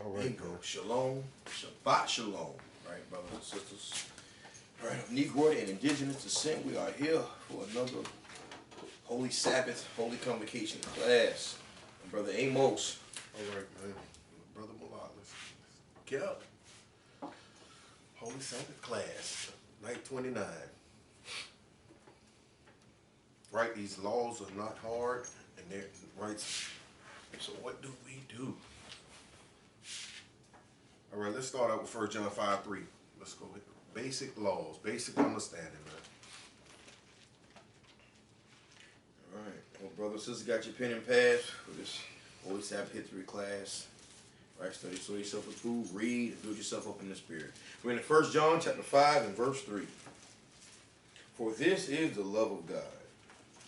All right, There you go. Shalom. Shabbat shalom. Right, brothers and sisters. All right, of Negroid and indigenous descent, we are here for another Holy Sabbath, Holy Convocation class. And Brother Amos. All right, man. Brother Malak, let's get up. Holy Sabbath class, night 29. Right, these laws are not hard, and they're right. So what do we do? All right, let's start out with 1 John 5:3. Let's go with basic laws, basic understanding, man. All right, well, brother and sister, got your pen and pad for this Holy Sabbath history class. Right, study, show yourself approved, read, and build yourself up in the spirit. We're in 1 John chapter 5 and verse 3. For this is the love of God,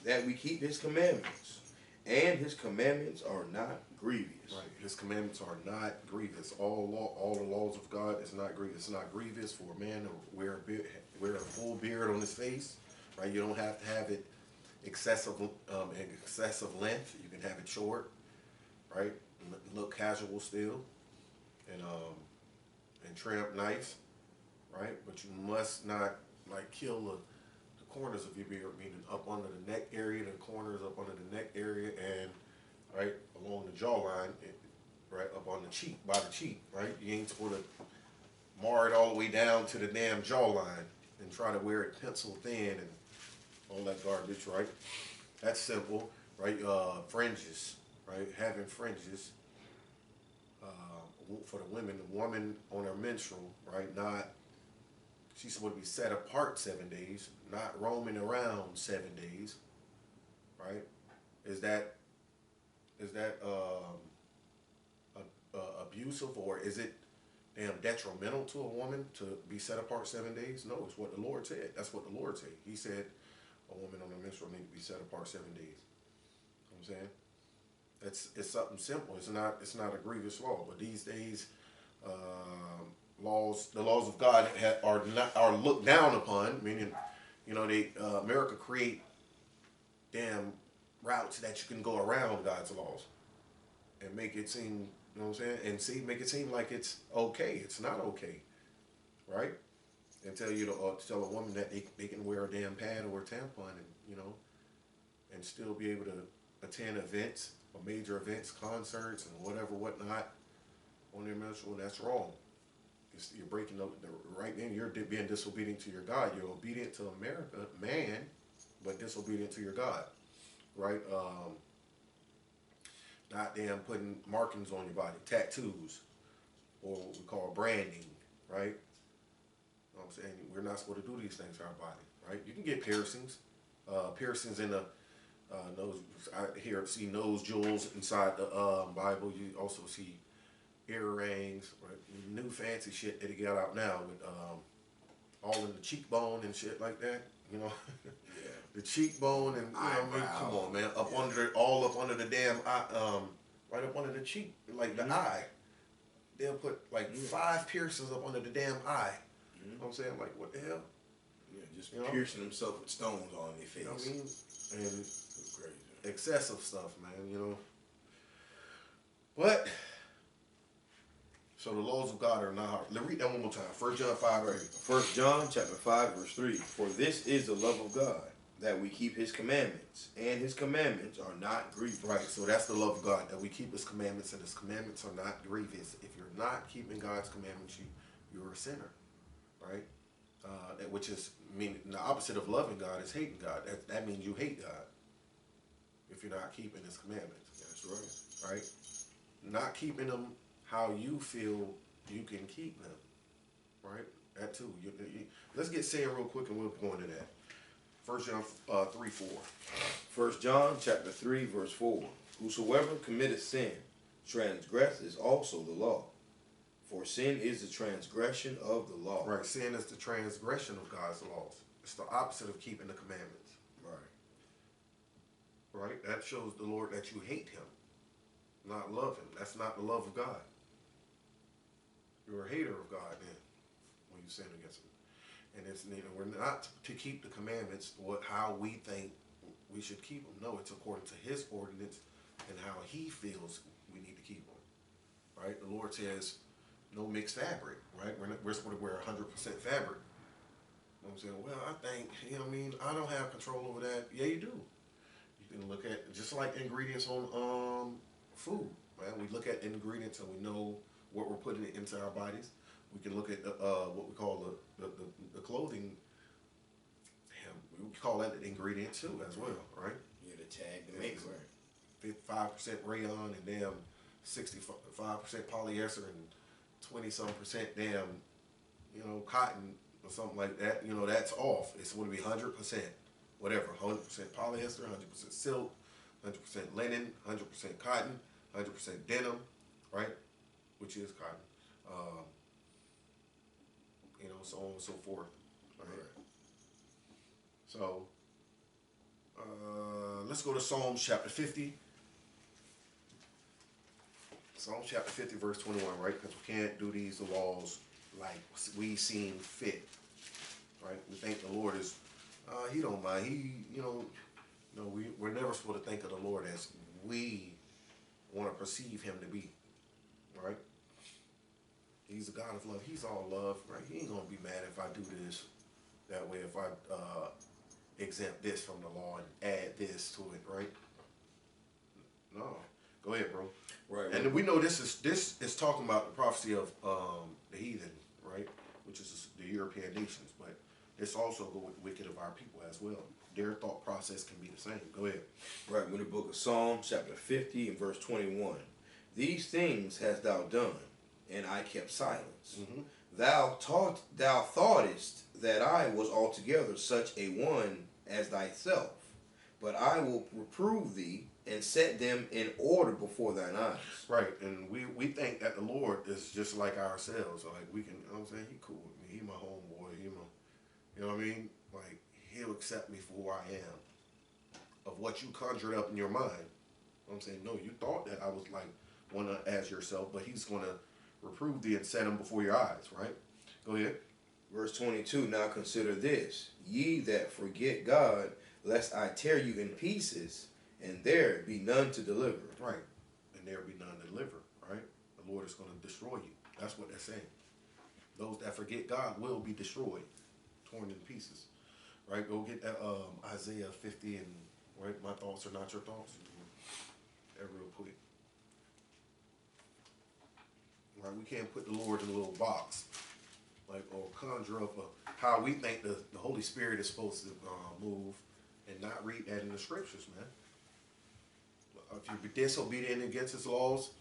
that we keep his commandments, and his commandments are not grievous. Right, his commandments are not grievous. All the laws of God is not grievous. It's not grievous for a man to wear a full beard on his face. Right, you don't have to have it excessive length. You can have it short. Right, look casual still, and tramp nice. Right, but you must not like kill the corners of your beard, meaning up under the neck area, the corners up under the neck area, and right along the jawline, right up on the cheek, by the cheek, right? You ain't supposed to mar it all the way down to the damn jawline and try to wear it pencil thin and all that garbage, right? That's simple, right? Fringes, right? Having fringes for the women. The woman on her menstrual, right? She's supposed to be set apart 7 days, not roaming around 7 days, right? Is that abusive, or is it damn detrimental to a woman to be set apart 7 days? No, it's what the Lord said. That's what the Lord said. He said a woman on her menstrual need to be set apart 7 days. You know what I'm saying? It's something simple. It's not a grievous law. But these days, the laws of God are looked down upon. Meaning, you know, America create damn routes that you can go around God's laws and make it seem, you know what I'm saying, and make it seem like it's okay. It's not okay, right? And tell a woman that they can wear a damn pad or a tampon, and you know, and still be able to attend events or major events, concerts, and whatnot on their menstrual. That's wrong. You're breaking the right then. You're being disobedient to your God. You're obedient to America, man, but disobedient to your God, right? Not damn putting markings on your body, tattoos, or what we call branding, right? You know what I'm saying? We're not supposed to do these things to our body, right? You can get piercings, piercings in the nose. I see nose jewels inside the Bible. You also see earrings, right? New fancy shit that he got out now with all in the cheekbone and shit like that, you know. Yeah. The cheekbone and you know what I mean, come on, man, all up under the damn eye, right up under the cheek, like the eye. They'll put like 5 piercings up under the damn eye. You know what I'm saying? Like, what the hell? Yeah, just piercing themselves with stones on their face. You know what I mean? And it's crazy. Excessive stuff, man, you know. But so the laws of God are not hard. Let's read that one more time. 1 John 5. Right. 1 John chapter 5 verse 3. For this is the love of God, that we keep his commandments, and his commandments are not grievous. Right, so that's the love of God, that we keep his commandments, and his commandments are not grievous. If you're not keeping God's commandments, you're a sinner, right? Which is, mean, the opposite of loving God is hating God. That means you hate God if you're not keeping his commandments. That's right. Right? Not keeping them how you feel you can keep them, right? That too. Let's get sin real quick and we'll go into that. 1 John 3:4. 1 John chapter 3 verse 4. Whosoever committeth sin transgresses also the law. For sin is the transgression of the law. Right. Sin is the transgression of God's laws. It's the opposite of keeping the commandments. Right. Right? That shows the Lord that you hate him, not love him. That's not the love of God. You're a hater of God then when you sin against him. And we're not to keep the commandments how we think we should keep them. No, it's according to his ordinance and how he feels we need to keep them. right? The Lord says no mixed fabric, right? We're supposed to wear 100% fabric. You know what I'm saying? Well, I think, you know what I mean, I don't have control over that. Yeah, you do. You can look at, just like ingredients on food, right? We look at ingredients and we know what we're putting into our bodies. We can look at what we call the clothing. Damn, we call that an ingredient too, as well, right? Yeah, the tag, the make, right? 5% rayon and damn 65% polyester and 20-some% damn, you know, cotton or something like that. You know, that's off. It's going to be 100%, whatever, 100% polyester, 100% silk, 100% linen, 100% cotton, 100% denim, right? Which is cotton. You know, so on and so forth. Right? So, let's go to Psalms chapter 50. Psalms chapter 50, verse 21, right? Because we can't do these laws like we seem fit, right? We think the Lord is, he don't mind. He, you know, no, we're never supposed to think of the Lord as we want to perceive him to be, right? He's a God of love. He's all love, right? He ain't going to be mad if I do this that way, if I exempt this from the law and add this to it, right? No. Go ahead, bro. Right. And we know this is talking about the prophecy of the heathen, right? Which is the European nations, but it's also the wicked of our people as well. Their thought process can be the same. Go ahead. Right. In the book of Psalms, chapter 50 and verse 21. These things hast thou done, and I kept silence. Mm-hmm. Thou thoughtest that I was altogether such a one as thyself, but I will reprove thee and set them in order before thine eyes. Right, and we think that the Lord is just like ourselves. Like we can, you know what I'm saying? He cool with me. He my homeboy. He my, you know what I mean? Like he'll accept me for who I am. Of what you conjured up in your mind. You know what I'm saying? No, you thought that I was like one as yourself, but he's going to reprove thee and set him before your eyes, right? Go ahead. Verse 22, now consider this, ye that forget God, lest I tear you in pieces, and there be none to deliver. Right. And there be none to deliver, right? The Lord is going to destroy you. That's what they're saying. Those that forget God will be destroyed, torn in pieces. Right? Go get that Isaiah 50 and, right, my thoughts are not your thoughts. That real quick. Right? We can't put the Lord in a little box. Like, or conjure up how we think the Holy Spirit is supposed to move and not read that in the scriptures, man. If you be disobedient against his laws,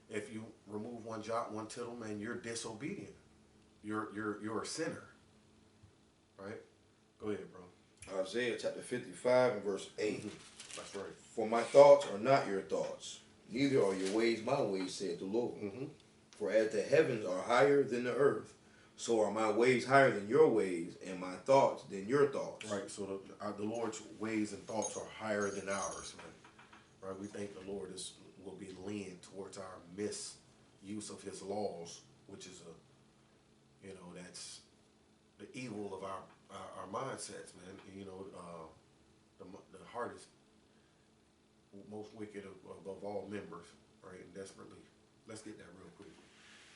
if you remove one jot, one tittle, man, you're disobedient. You're a sinner. Right? Go ahead, bro. Isaiah chapter 55 and verse 8. Mm-hmm. That's right. For my thoughts are not your thoughts, neither are your ways my ways, saith the Lord. Mm-hmm. For as the heavens are higher than the earth, so are my ways higher than your ways, and my thoughts than your thoughts. Right, so the Lord's ways and thoughts are higher than ours, man. Right, we think the Lord will be lenient towards our misuse of his laws, which is that's the evil of our mindsets, man. You know, the heart is most wicked above all members, right? And desperately. Let's get that real quick.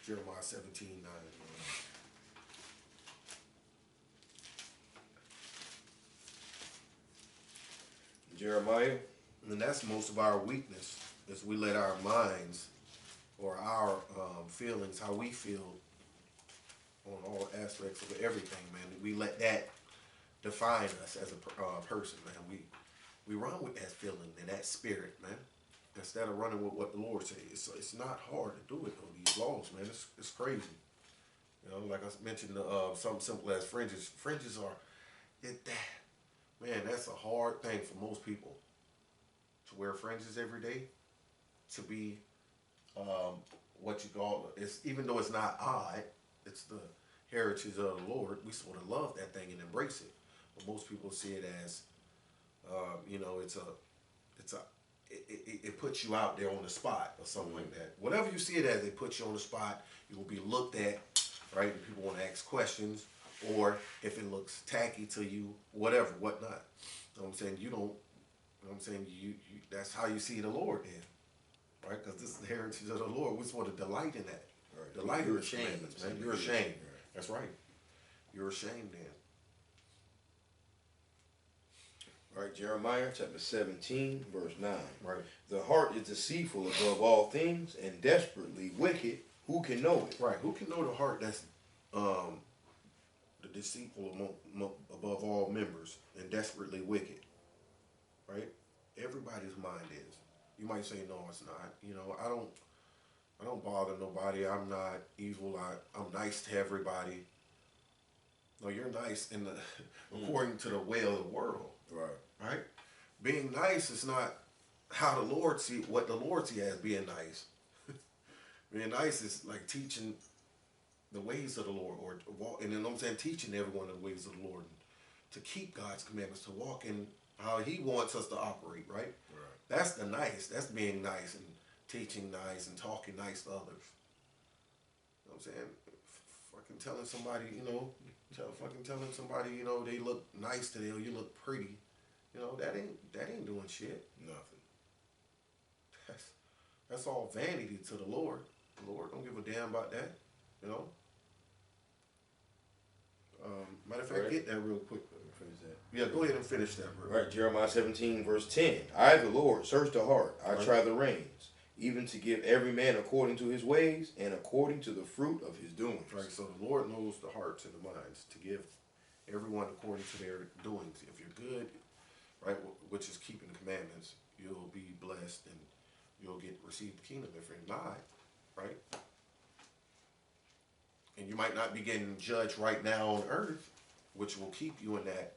Jeremiah 17:9. Jeremiah. And that's most of our weakness, is we let our minds or our feelings, how we feel on all aspects of everything, man. We let that define us as a person, man. We run with that feeling and that spirit, man, instead of running with what the Lord says. It's not hard to do it, though, these laws, man. It's crazy. You know, like I mentioned, something simple as fringes. Fringes are, man, that's a hard thing for most people. To wear fringes every day, to be what you call it's, even though it's not odd, it's the heritage of the Lord. We sort of love that thing and embrace it, but most people see it as, it puts you out there on the spot or something like that. Whatever you see it as, it puts you on the spot. You will be looked at, right? And people want to ask questions, or if it looks tacky to you, whatever, whatnot. You know what I'm saying? You don't. You know what I'm saying? You that's how you see the Lord then. right? Because this is the heritage of the Lord. We're supposed to delight in that. Right. Delight in You're His ashamed. commandments, man. You're ashamed. Right. That's right. You're ashamed then. All right, Jeremiah chapter 17, verse 9. Right. The heart is deceitful above all things and desperately wicked. Who can know it? Right. Who can know the heart that's the deceitful above all members and desperately wicked? Right. Everybody's mind is. You might say, no, it's not. You know, I don't bother nobody. I'm not evil. I'm nice to everybody. No, you're nice in the according to the way of the world. Right. Right? Being nice is not how the Lord see what the Lord see as being nice. Being nice is like teaching the ways of the Lord, or walk, and then I'm saying teaching everyone the ways of the Lord, to keep God's commandments, to walk in how He wants us to operate. Right? Right. That's the nice. That's being nice and teaching nice and talking nice to others. You know what I'm saying? Fucking telling somebody, fucking telling somebody, they look nice today, or you look pretty. That ain't doing shit. Nothing. That's all vanity to the Lord. The Lord don't give a damn about that. Matter of fact, Right. get that real quick. Finish that. Yeah, go ahead and finish that, bro. All right, Jeremiah 17, verse 10. I, the Lord, search the heart. I try the reins, even to give every man according to his ways and according to the fruit of his doings. Right, so the Lord knows the hearts and the minds to give everyone according to their doings. If you're good, right, which is keeping the commandments, you'll be blessed and you'll receive the kingdom. If you're not, right, and you might not be getting judged right now on earth, which will keep you in that,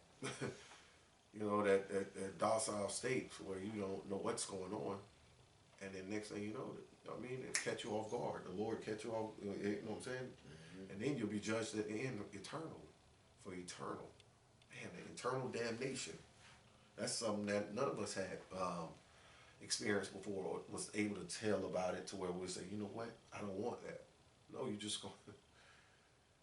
that docile state where you don't know what's going on, and then next thing you know, it catch you off guard. The Lord catch you off, you know what I'm saying? Mm-hmm. And then you'll be judged at the end, for eternal, man, the eternal damnation. That's something that none of us had experienced before, or was able to tell about it to where we say, you know what, I don't want that. No, you just go.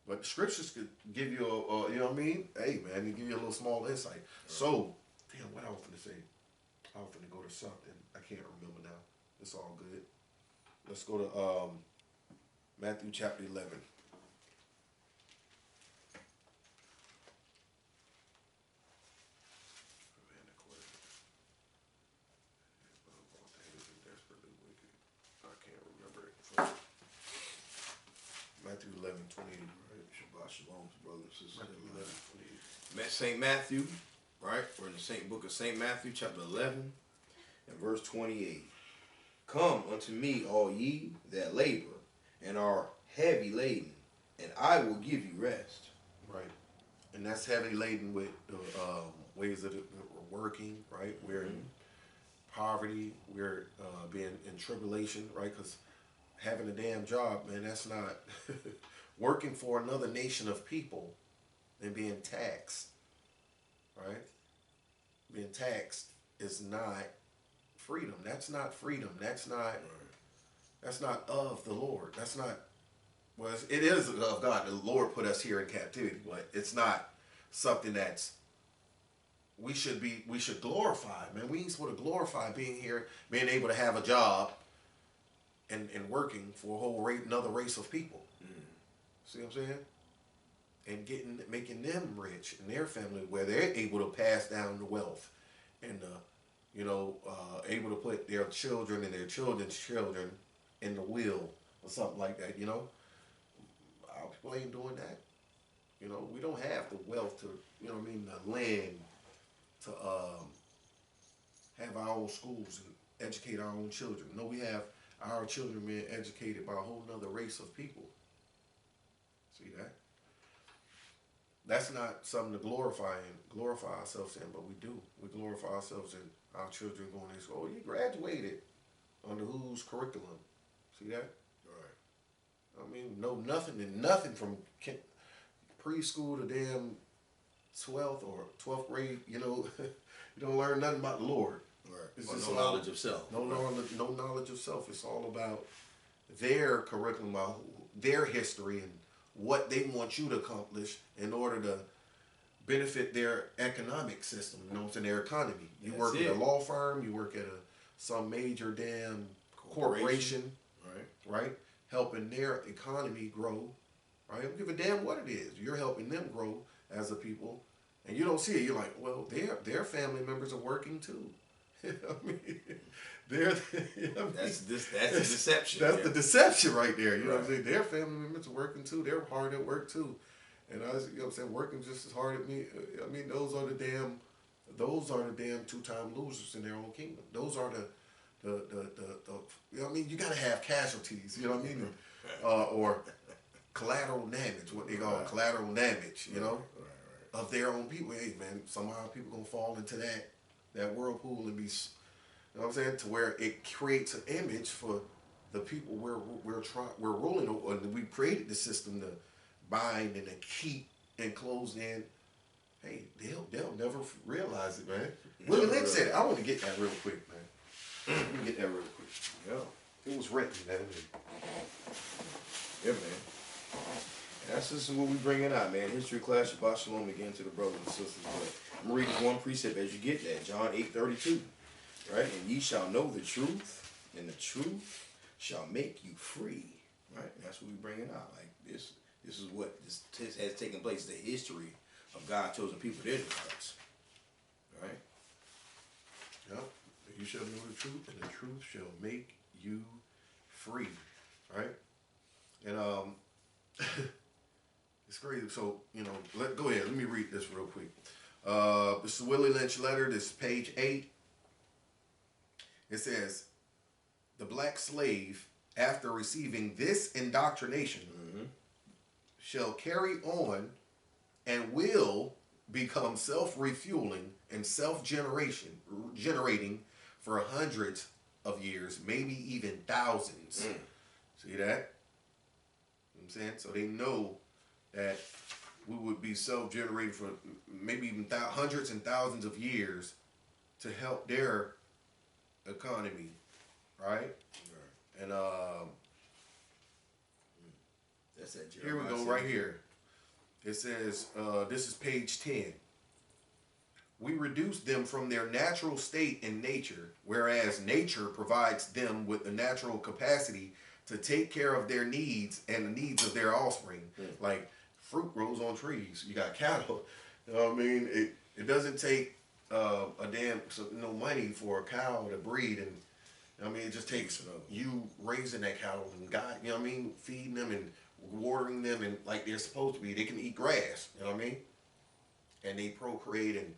But scriptures could give you a, you know what I mean? Hey, man, they give you a little small insight. Right. So, damn, what I was going to say? I was going to go to something. I can't remember now. It's all good. Let's go to Matthew chapter 11. Matthew 11:28. Shabbat shalom, brothers and sisters. Matthew 11:28. St. Matthew, right? We're in the book of St. Matthew, chapter 11, and verse 28. Come unto me, all ye that labor and are heavy laden, and I will give you rest. Right. And that's heavy laden with the ways that we're working, right? We're in poverty, we're being in tribulation, right? Because having a damn job, man, that's not working for another nation of people and being taxed, right? Being taxed is not freedom. That's not freedom. That's not of the Lord. That's not, well, it is of God. The Lord put us here in captivity, but it's not something that's we should glorify, man. We ain't supposed to glorify being here, being able to have a job and working for a whole another race of people. See what I'm saying? And making them rich and their family, where they're able to pass down the wealth and able to put their children and their children's children in the will or something like that. Our people ain't doing that. We don't have the wealth to, the land to have our own schools and educate our own children. No, we have our children being educated by a whole nother race of people. See that? That's not something to glorify ourselves in, but we do. We glorify ourselves in our children going to school. Oh, you graduated under whose curriculum? See that? Right. Know nothing from preschool to damn 12th or 12th grade. You don't learn nothing about the Lord. Right. It's or just no knowledge of self. No knowledge of self. It's all about their curriculum, their history, and what they want you to accomplish in order to benefit their economic system, their economy. You work at a law firm, you work at some major damn corporation, Right. right? Helping their economy grow, right? I don't give a damn what it is. You're helping them grow as a people, and you don't see it. You're like, well, their family members are working too. I mean, they're you know what I mean? That's the deception. That's the deception right there. You know what I'm saying? Their family members are working too. They're hard at work too, and I was, you know what I'm saying, working just as hard at me. I mean, those are the damn 2-time losers in their own kingdom. Those are the you know what I mean? You got to have casualties. You know what I mean? Or collateral damage, what they call collateral damage. You know, of their own people. Hey man, somehow people gonna fall into that whirlpool and be, you know what I'm saying, to where it creates an image for the people we're ruling over, and we created the system to bind and to keep and close in. Hey, they'll never realize it, man. Willie Lynch said it. I want to get that real quick, man. Let me get that real quick. Yeah. It was written, man. Yeah, man. And that's just what we bringing out, man. History class, Shabbat Shalom again to the brothers and sisters. But I'm going to read one precept as you get that. John 8:32. Right? And ye shall know the truth, and the truth shall make you free. Right? And that's what we bringing out. Like this is what this has taken place. The history of God chosen people, the Israelites. Right? Yep. You shall know the truth, and the truth shall make you free. Right? And it's crazy. So, you know, go ahead. Let me read this real quick. This is Willie Lynch letter. This is page 8. It says, the black slave, after receiving this indoctrination, shall carry on and will become self-refueling and generating for hundreds of years, maybe even thousands. See that? You know what I'm saying? So they know that we would be self-generating for maybe even hundreds and thousands of years to help their economy, right? And that's that. Here we go, right here. It says, this is page 10. We reduce them from their natural state in nature, whereas nature provides them with the natural capacity to take care of their needs and the needs of their offspring. Like fruit grows on trees. You got cattle. You know what I mean? It doesn't take no money for a cow to breed, and I mean, it just takes you raising that cow and God, you know what I mean, feeding them and watering them and like they're supposed to be. They can eat grass, you know what I mean, and they procreate and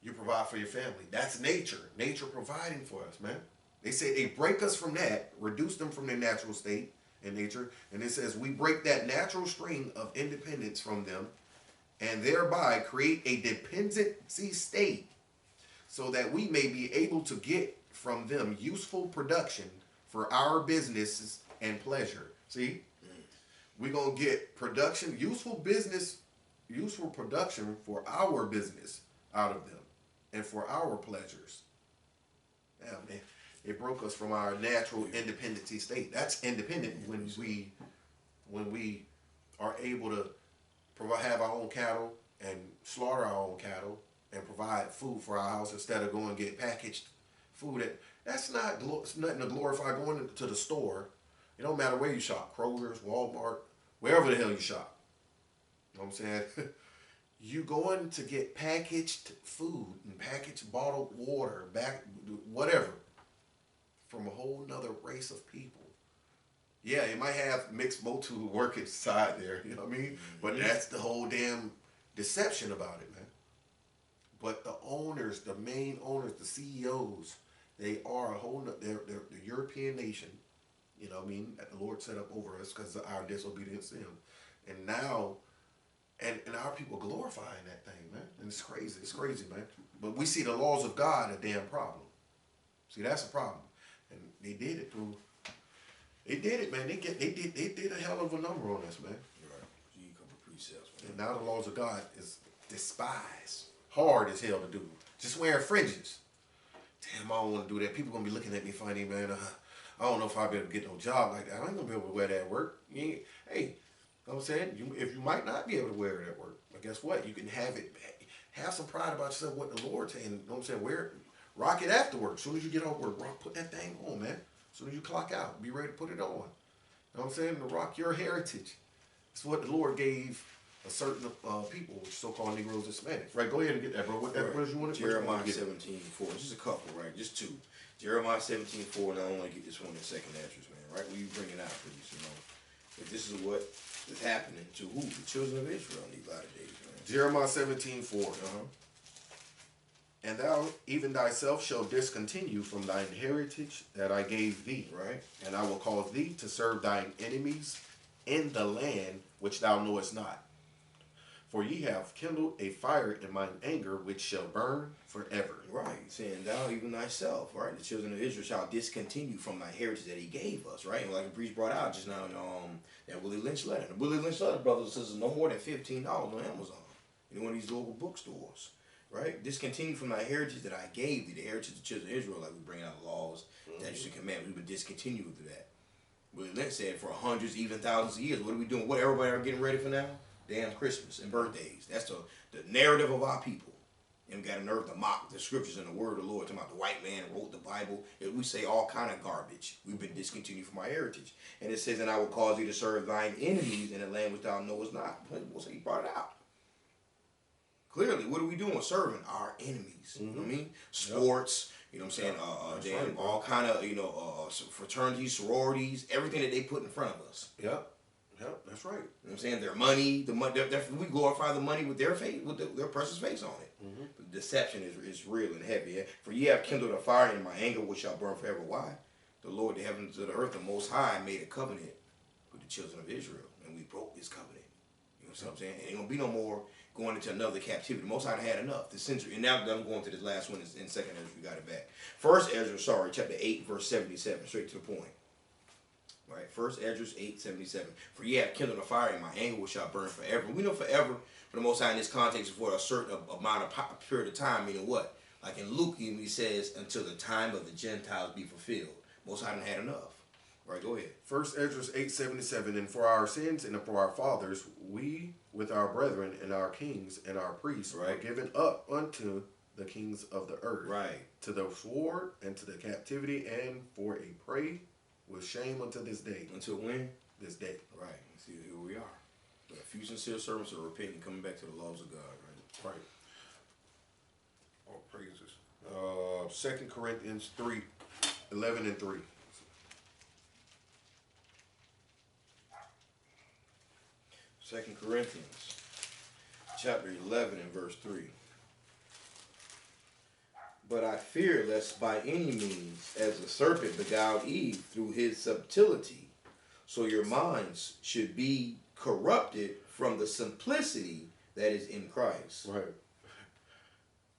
you provide for your family. That's nature. Nature providing for us, man. They say they break us from that, reduce them from their natural state in nature, and it says we break that natural string of independence from them, and thereby create a dependency state, so that we may be able to get from them useful production for our businesses and pleasure. See? We're going to get production, useful production for our business out of them and for our pleasures. Yeah, man. It broke us from our natural independency state. That's independent when we are able to have our own cattle and slaughter our own cattle and provide food for our house instead of going and get packaged food. That's nothing to glorify going to the store. It don't matter where you shop, Kroger's, Walmart, wherever the hell you shop. You know what I'm saying? You going to get packaged food and packaged bottled water, whatever, from a whole nother race of people. Yeah, it might have mixed motu work inside there, you know what I mean? But that's the whole damn deception about it, man. But the owners, the main owners, the CEOs, they are they're the European nation, you know what I mean, that the Lord set up over us because of our disobedience to Him. And now, and our people glorifying that thing, man. And it's crazy, man. But we see the laws of God a damn problem. See, that's a problem. And they did it, man. They did a hell of a number on us, man. Right. You come with precepts, man. And now the laws of God is despised. Hard as hell to do. Just wearing fringes. Damn, I don't want to do that. People going to be looking at me funny, man. I don't know if I'll be able to get no job like that. I ain't going to be able to wear that at work. Hey, you know what I'm saying? If you might not be able to wear it at work, but guess what? You can have some pride about yourself, what the Lord's saying. You know what I'm saying? Rock it after work. As soon as you get off work, put that thing on, man. As soon as you clock out, be ready to put it on. You know what I'm saying? To rock your heritage. It's what the Lord gave a certain people, which so-called Negroes and Hispanics. Right, go ahead and get that, bro. What that verse you want to Jeremiah 17:4. Just a couple, right? Just two. Jeremiah 17:4, and I want to get this one in second answers, man. Right? Will you bring it out, please? You know, if this is what is happening to who? The children of Israel in these latter days, man. Jeremiah 17:4. And thou even thyself shall discontinue from thine heritage that I gave thee. Right. And I will cause thee to serve thine enemies in the land which thou knowest not. For ye have kindled a fire in mine anger, which shall burn forever. Right. Saying thou even thyself, right? The children of Israel shall discontinue from thy heritage that he gave us, right? And like the priest brought out just now in that Willie Lynch letter. The Willie Lynch letter, brothers and sisters, no more than $15 on Amazon. In one of these local bookstores. Right? Discontinue from thy heritage that I gave thee, the heritage of the children of Israel, like we bring out laws, statutes, and commandments. We would discontinue with that. Willie Lynch said for hundreds, even thousands of years, what are we doing? What everybody are getting ready for now? Damn Christmas and birthdays. That's the narrative of our people. And we got a nerve to mock the scriptures and the word of the Lord. Talking about the white man wrote the Bible. We say all kind of garbage. We've been discontinued from our heritage. And it says, and I will cause thee to serve thine enemies in a land which thou knowest not. We'll say he brought it out. Clearly, what are we doing? Serving our enemies. You know what I mean? Sports, you know what I'm saying? Right, all kind of, fraternities, sororities, everything that they put in front of us. Yep, that's right. You know what I'm saying? Their money, we glorify the money with their face, with their precious face on it. The deception is real and heavy. Yeah? For ye have kindled a fire in my anger, which shall burn forever. Why? The Lord, the heavens and the earth, the Most High, made a covenant with the children of Israel, and we broke this covenant. You know what I'm saying? It ain't gonna be no more going into another captivity. Most High had enough. The century, and now I'm going to this last one in second Ezra. We got it back. First Ezra, chapter 8, verse 77, straight to the point. Right, First Ezra 8:77. For ye have kindled a fire in my anger, which shall burn forever. We know forever, for the Most High in this context, is for a certain amount of period of time. Meaning what? Like in Luke, he says, until the time of the Gentiles be fulfilled. Most High done had enough. Right, go ahead. First Ezra 8:77. And for our sins and for our fathers, we with our brethren and our kings and our priests are given up unto the kings of the earth. Right. To the sword and to the captivity and for a prey with shame unto this day. Until when? This day. Right. See, here we are. A few sincere servants are repenting, coming back to the laws of God. Right. Right. All praises. 2 Corinthians 3:11-3. 2 Corinthians chapter 11 and verse 3. But I fear lest by any means, as the serpent beguiled Eve through his subtlety, so your minds should be corrupted from the simplicity that is in Christ. Right.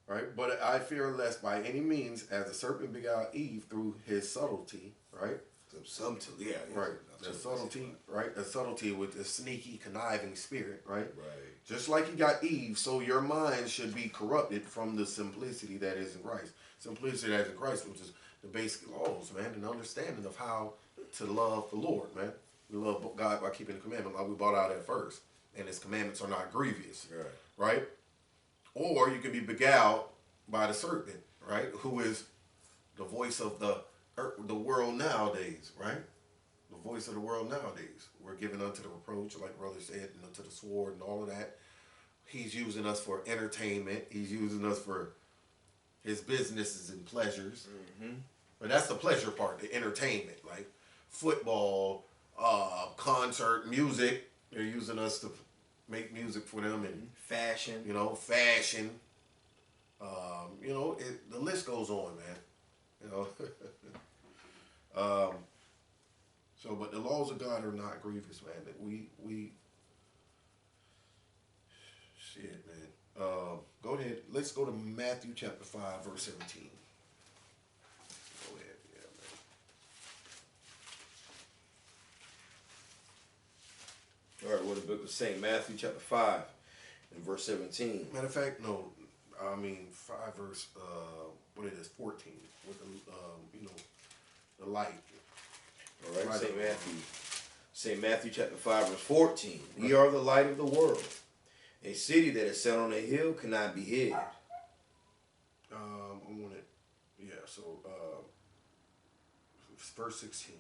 Right. But I fear lest by any means, as the serpent beguiled Eve through his subtlety, right? Subtlety, yeah. Right. The subtlety, right? The subtlety with the sneaky, conniving spirit, right? Right. Just like you got Eve, so your mind should be corrupted from the simplicity that is in Christ. Simplicity that is in Christ, which is the basic laws, man, and understanding of how to love the Lord, man. We love God by keeping the commandment like we brought out at first. And his commandments are not grievous. Right? Or you can be beguiled by the serpent, right? Who is the voice of the world nowadays, right? The voice of the world nowadays. We're given unto the reproach, like brother said, and unto the sword and all of that. He's using us for entertainment. He's using us for his businesses and pleasures. But that's the pleasure part, the entertainment, like football, concert, music. They're using us to make music for them and fashion. Fashion. The list goes on, man. But the laws of God are not grievous, man. That we shit, man. Go ahead. Let's go to Matthew chapter 5, verse 17. Go ahead, yeah, man. All right, what the book of St. Matthew chapter 5 and verse 17. Matter of fact, no. 5 verse 14 with the light. All right, St. Matthew chapter 5 verse 14. Ye are the light of the world. A city that is set on a hill cannot be hid. I want it. Yeah. So verse 16.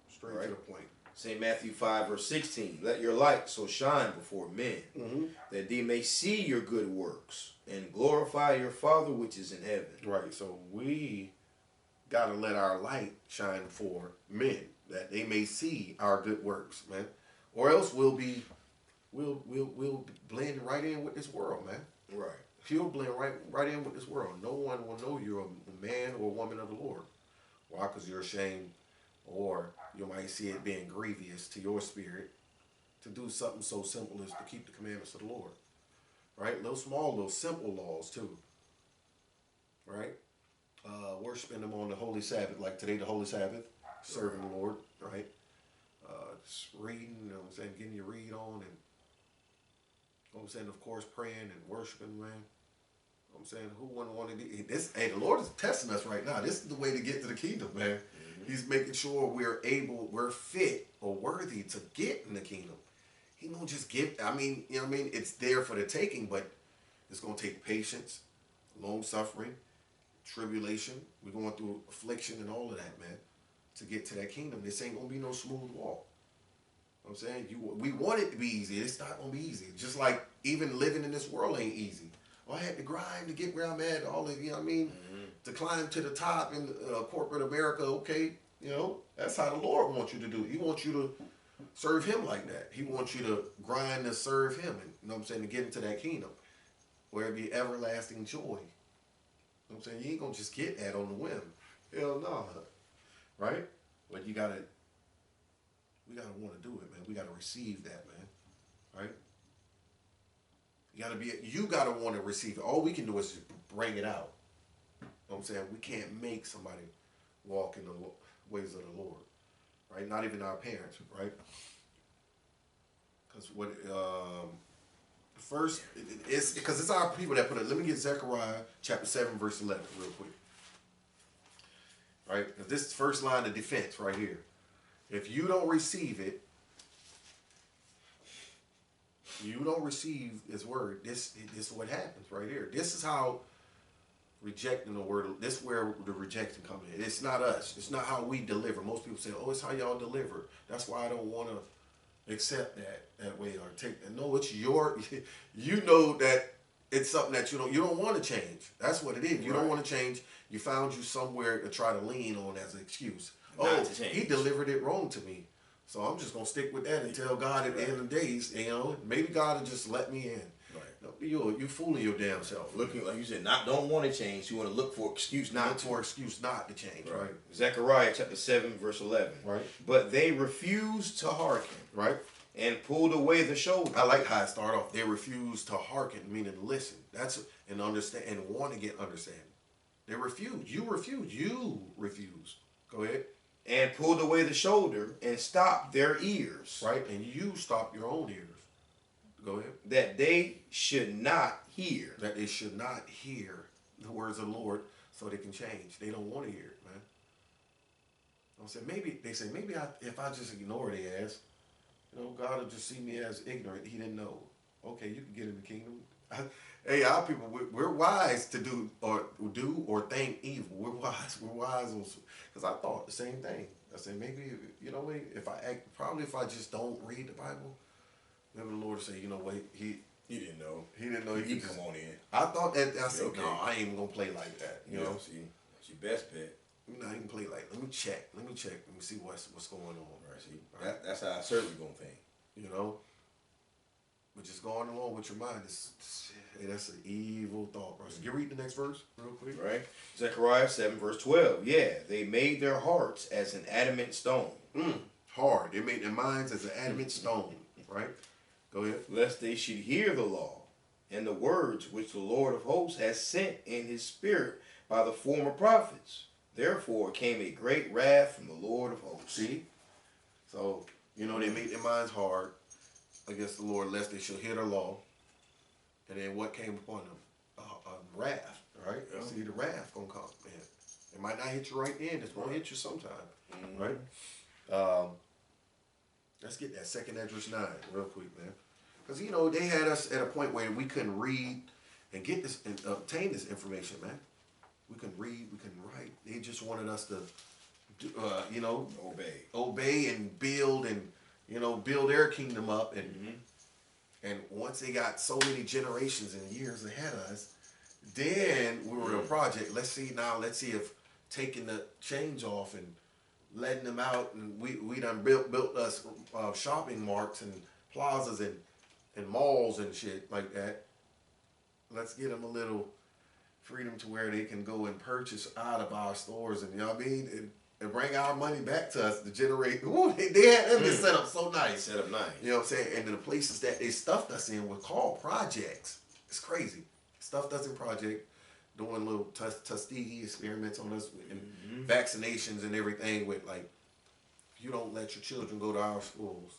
Straight Right. to the point. St. Matthew 5, verse 16. Let your light so shine before men, that they may see your good works and glorify your Father which is in heaven. Right. So we got to let our light shine for men, that they may see our good works, man. Or else we'll blend right in with this world, man. Right. You'll blend right in with this world. No one will know you're a man or a woman of the Lord. Why? Because you're ashamed, or you might see it being grievous to your spirit to do something so simple as to keep the commandments of the Lord. Right? Little simple laws too. Right? Worshiping them on the Holy Sabbath, like today the Holy Sabbath, serving the Lord, right? Just reading, you know what I'm saying, getting your read on, and you know what I'm saying, of course, praying and worshiping, man. You know what I'm saying, who wouldn't want to do this? Hey, the Lord is testing us right now. This is the way to get to the kingdom, man. He's making sure we're fit or worthy to get in the kingdom. He don't just give, I mean, you know what I mean? It's there for the taking, but it's going to take patience, long suffering, tribulation. We're going through affliction and all of that, man, to get to that kingdom. This ain't going to be no smooth walk. You know what I'm saying? We want it to be easy. It's not going to be easy. Just like even living in this world ain't easy. Well, I had to grind to get where I'm at, all of, you know what I mean? To climb to the top in corporate America, okay? You know, that's how the Lord wants you to do it. He wants you to serve him like that. He wants you to grind to serve him, and you know what I'm saying, to get into that kingdom where it be everlasting joy. You know what I'm saying? You ain't gonna just get that on the whim. Hell no. Right? But we gotta want to do it, man. We gotta receive that, man. Right? You gotta want to receive it. All we can do is bring it out. You know what I'm saying? We can't make somebody walk in the ways of the Lord. Right? Not even our parents, right? Because first, it's because it's our people that put it. Let me get Zechariah chapter 7, verse 11 real quick. Right? This is the first line of defense right here. If you don't receive it, you don't receive his word, this is what happens right here. This is how rejecting the word, this is where the rejection comes in. It's not us. It's not how we deliver. Most people say, oh, it's how y'all deliver. That's why I don't want to accept that way or take that. No, it's you know that it's something that you don't want to change. That's what it is. You don't want to change. You found you somewhere to try to lean on as an excuse. He delivered it wrong to me. So I'm just going to stick with that and tell God at the end of the days, you know, maybe God will just let me in. Right. You fooling your damn self. Looking, like you said, don't want to change. You want to look for excuse not to. Excuse not to change, right? Zechariah chapter 7, verse 11. Right. But they refused to hearken. Right. And pulled away the shoulder. I like how it started off. They refused to hearken, meaning listen. That's and understand and want to get understanding. They refused. You refused. You refused. Go ahead. And pulled away the shoulder and stopped their ears. Right, and you stopped your own ears. Go ahead. That they should not hear. That they should not hear the words of the Lord so they can change. They don't want to hear it, man. Maybe if I just ignore their ass, you know, God will just see me as ignorant. He didn't know. Okay, you can get in the kingdom. Hey, our people, we're wise to do or think evil. We're wise. We're wise because I thought the same thing. I said maybe if I just don't read the Bible, maybe the Lord will say, you know what, he didn't know. He didn't know he could come on in. I thought that. I said, okay. No, I ain't even gonna play like that. You know, see, that's your best bet. You know, I can play like. Let me check. Let me see what's going on. Right. See, that's how I certainly gonna think. You know. But just going along with your mind, that's an evil thought, bro. So you read the next verse real quick. Right. Zechariah 7, verse 12. Yeah, they made their hearts as an adamant stone. Hard. They made their minds as an adamant stone. Right? Go ahead. Lest they should hear the law and the words which the Lord of hosts has sent in his spirit by the former prophets. Therefore came a great wrath from the Lord of hosts. See? So, they made their minds hard against the Lord, lest they should hear the law. And then what came upon them? Wrath, right? Yeah. See, the wrath gonna come, man. It might not hit you right then. It's gonna hit you sometime, right? Let's get that 2nd Esdras 9 real quick, man. Because, they had us at a point where we couldn't read and get this and obtain this information, man. We couldn't read, we couldn't write. They just wanted us to you know, obey and build and, you know, build their kingdom up. And once they got so many generations and years ahead of us, then we were in a project. Let's see if taking the change off and letting them out, and we done built us shopping marts and plazas and malls and shit like that. Let's get them a little freedom to where they can go and purchase out of our stores, and you know what I mean, and bring our money back to us to generate. Ooh, they had them set up so nice. Set up nice. You know what I'm saying? And the places that they stuffed us in were called projects. It's crazy. Stuffed us in project, doing little Tuskegee experiments on us and vaccinations and everything with like, if you don't let your children go to our schools,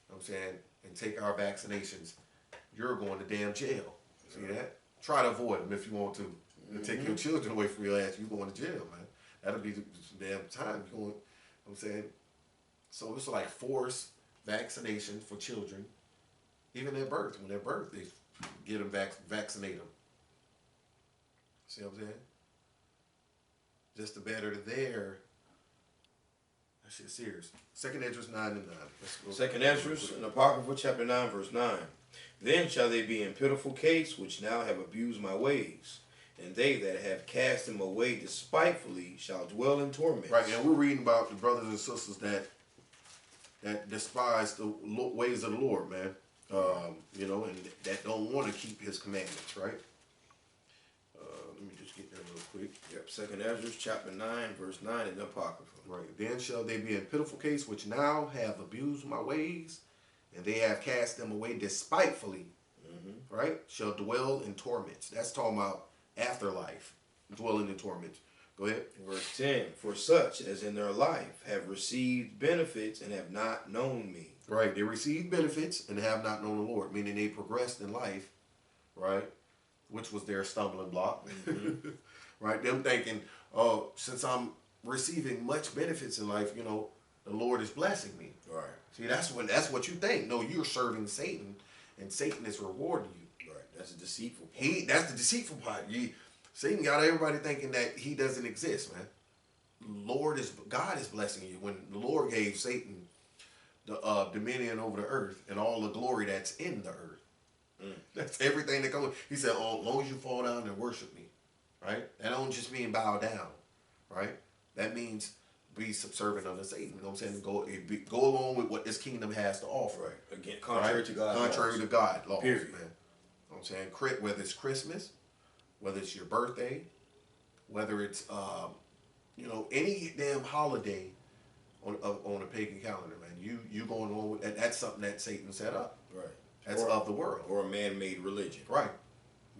you know what I'm saying, and take our vaccinations, you're going to damn jail. See that? Try to avoid them if you want to. Take your children away from your ass, you going to jail, man. That'll be the damn time. You know what I'm saying? So it's like forced vaccination for children, even at birth. When they're birth, they get them vaccinate them. See what I'm saying? Just the better there. That shit's serious. 2nd Esdras 9:9. Let's go. 2nd Esdras, in Apocrypha, chapter 9, verse 9. Then shall they be in pitiful case, which now have abused my ways. And they that have cast them away despitefully shall dwell in torment. Right, and we're reading about the brothers and sisters that despise the ways of the Lord, man. You know, and that don't want to keep His commandments, right? Let me just get there real quick. Yep, 2nd Esdras, chapter 9, verse 9 in the Apocrypha. Right. Then shall they be in pitiful case, which now have abused my ways, and they have cast them away despitefully, right? Shall dwell in torments. That's talking about afterlife, dwelling in torments. Go ahead. Verse 10, for such as in their life have received benefits and have not known me. Right, they received benefits and have not known the Lord, meaning they progressed in life, right? Which was their stumbling block. Right, them thinking, oh, since I'm receiving much benefits in life, you know, the Lord is blessing me. Right. See, that's what you think. No, you're serving Satan, and Satan is rewarding you. Right, that's the deceitful part. That's the deceitful part. Satan got everybody thinking that he doesn't exist, man. God is blessing you. When the Lord gave Satan the dominion over the earth and all the glory that's in the earth, that's everything that comes. He said, oh, as long as you fall down and worship me, right? That don't just mean bow down, right? That means be subservient unto Satan. You know what I'm saying? Go along with what this kingdom has to offer. Right. Again, contrary to God. Contrary to God laws, period. Man. You know what I'm saying? Whether it's Christmas, whether it's your birthday, whether it's you know, any damn holiday on a pagan calendar, man. You going on with that? That's something that Satan set up. Right. That's of the world. Or a man-made religion. Right.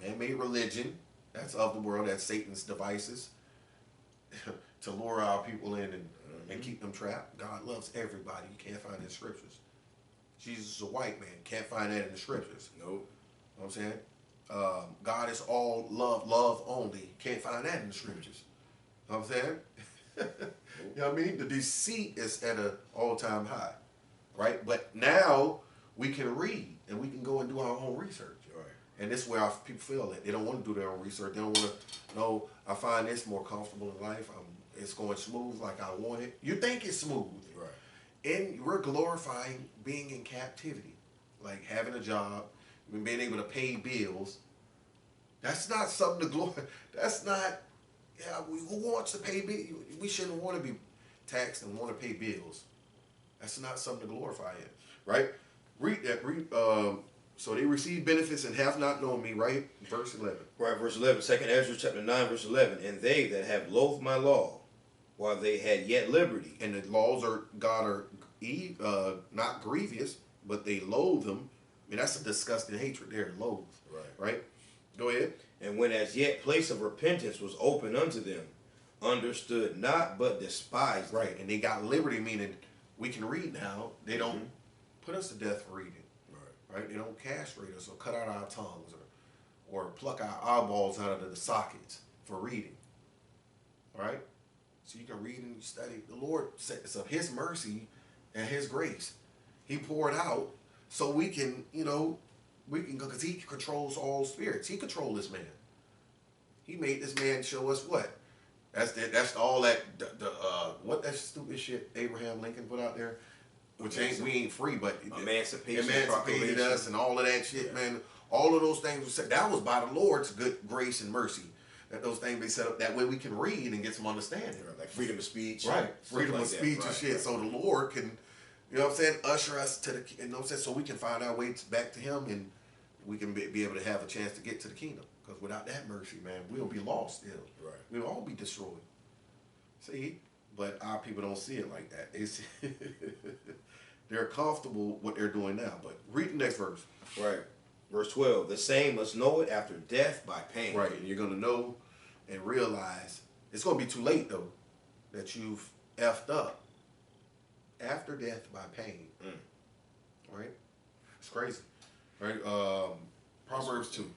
Man-made religion. That's of the world. That's Satan's devices to lure our people in and keep them trapped. God loves everybody. You can't find it in the scriptures. Jesus is a white man. Can't find that in the scriptures. Nope. You know what I'm saying? God is all love only. Can't find that in the scriptures. You know what I'm saying? You know what I mean? The deceit is at an all-time high, right? But now we can read and we can go and do our own research. Right. And this is where people feel that they don't want to do their own research. They don't want to know, I find this more comfortable in life. It's going smooth like I want it. You think it's smooth. Right. And we're glorifying being in captivity, like having a job, being able to pay bills. That's not something to glorify. That's not, who wants to pay bills? We shouldn't want to be taxed and want to pay bills. That's not something to glorify in, right? Read that. So they receive benefits and have not known me, right? Verse 11. Right, verse 11. 2nd Esdras chapter 9, verse 11. And they that have loathed my law, while they had yet liberty. And the laws of God are not grievous, but they loathe them. I mean, that's a disgusting hatred there, loathe. Right? Go ahead. And when as yet place of repentance was open unto them, understood not, but despised. Right, and they got liberty, meaning we can read now. They don't put us to death for reading. Right? They don't castrate us or cut out our tongues or pluck our eyeballs out of the sockets for reading. Right? So you can read and study. The Lord set this up. His mercy and His grace, He poured out so we can, we can go, because He controls all spirits. He controls this man. He made this man show us what? That's all that what that stupid shit Abraham Lincoln put out there, which we ain't free, but emancipated us and all of that shit, man. All of those things were said. That was by the Lord's good grace and mercy. That those things they set up that way we can read and get some understanding. Right, like freedom of speech. Right. Freedom of speech and shit. Right. So the Lord can, you know what I'm saying, usher us to the, you know what I'm saying, so we can find our way back to Him and we can be able to have a chance to get to the kingdom. Because without that mercy, man, we'll be lost still. Right. We'll all be destroyed. See? But our people don't see it like that. They see they're comfortable what they're doing now. But read the next verse. Right. Verse 12. The same must know it after death by pain. Right. And you're going to know and realize it's going to be too late, though, that you've effed up after death by pain. Right? It's crazy. Right? Proverbs 2.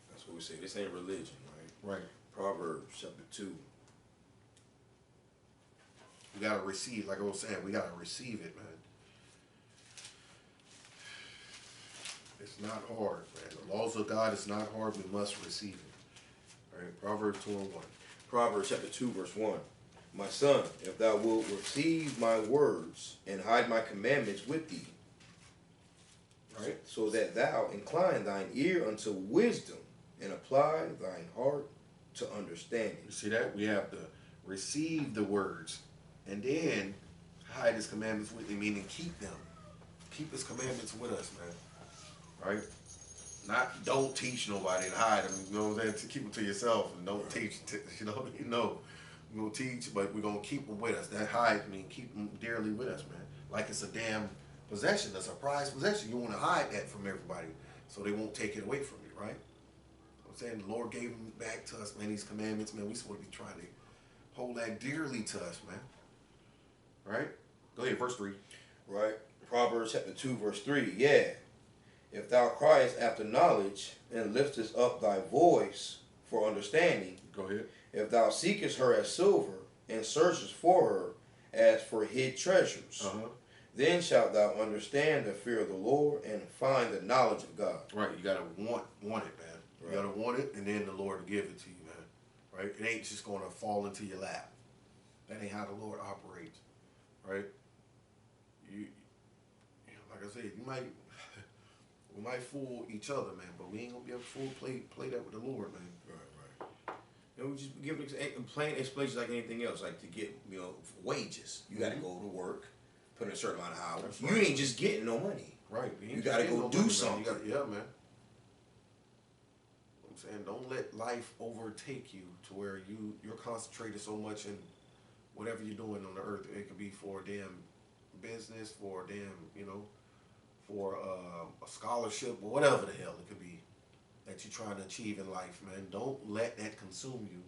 That's what we say. This ain't religion, right? Right. Proverbs chapter 2. We got to receive, like I was saying, we got to receive it, man. It's not hard, man. The laws of God is not hard. We must receive it. All right, Proverbs 2:1. Proverbs chapter 2, verse 1. My son, if thou wilt receive my words and hide my commandments with thee, right, so that thou incline thine ear unto wisdom and apply thine heart to understanding. You see that? We have to receive the words and then hide His commandments with thee, meaning keep them. Keep His commandments with us, man. Right? Not don't teach nobody and hide them. You know what I'm saying? To keep them to yourself and don't teach. You know, we're going to teach, but we're going to keep them with us. That hide means keep them dearly with us, man. Like it's a damn possession, a prized possession. You want to hide that from everybody so they won't take it away from you, right? I'm saying the Lord gave them back to us, man, these commandments, man. We're supposed to be trying to hold that dearly to us, man. Right? Go ahead, verse 3. Right. Proverbs chapter 2, verse 3. Yeah. If thou criest after knowledge and liftest up thy voice for understanding. Go ahead. If thou seekest her as silver and searchest for her as for hid treasures. Then shalt thou understand the fear of the Lord and find the knowledge of God. Right. You got to want it, man. Right. You got to want it, and then the Lord will give it to you, man. Right? It ain't just going to fall into your lap. That ain't how the Lord operates. Right? You like I said, we might fool each other, man, but we ain't going to be able to play that with the Lord, man. Right. And we just give a plain explanation like anything else, like to get, wages. You got to go to work. Put in a certain amount of hours. Right. You ain't just getting no money. Right. You got to go do something. Yeah, man. I'm saying don't let life overtake you to where you're concentrated so much in whatever you're doing on the earth. It could be for a damn business, for a damn, for a scholarship, or whatever the hell it could be that you're trying to achieve in life, man. Don't let that consume you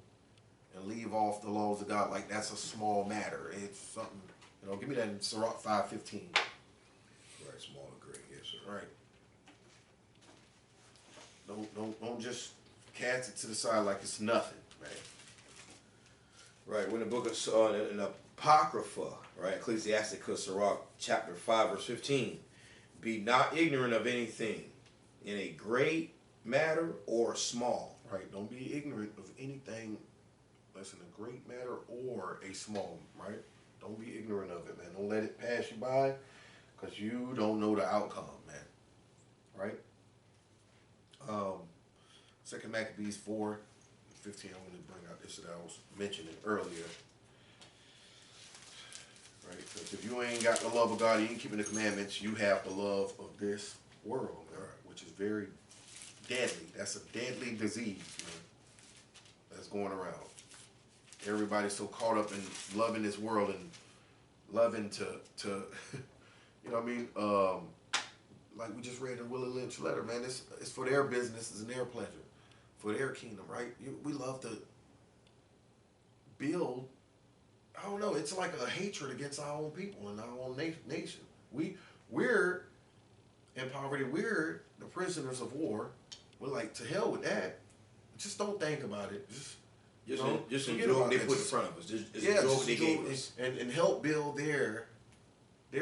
and leave off the laws of God like that's a small matter. It's something. Give me that in Sirach 5:15. Right, small and great, yes, sir. Right. Don't just cast it to the side like it's nothing, man. Right. When the book of in Apocrypha, right, Ecclesiasticus, Sirach chapter 5, verse 15, be not ignorant of anything in a great matter or small. Right. Don't be ignorant of anything that's in a great matter or a small, right? Don't be ignorant of it, man. Don't let it pass you by because you don't know the outcome, man. Right? 2 Maccabees 4:15. I want to bring out this that I was mentioning earlier. Right? Because if you ain't got the love of God, you ain't keeping the commandments, you have the love of this world, man, which is very deadly. That's a deadly disease, man, that's going around. Everybody's so caught up in loving this world and loving to you know what I mean? Like we just read in Willie Lynch letter, man, it's for their businesses and their pleasure, for their kingdom, right? We love to build, I don't know, it's like a hatred against our own people and our own nation. We're in poverty, we're the prisoners of war. We're like, to hell with that. Just don't think about it. Just enjoy what they put in front of us. Just enjoy what they gave us. And help build their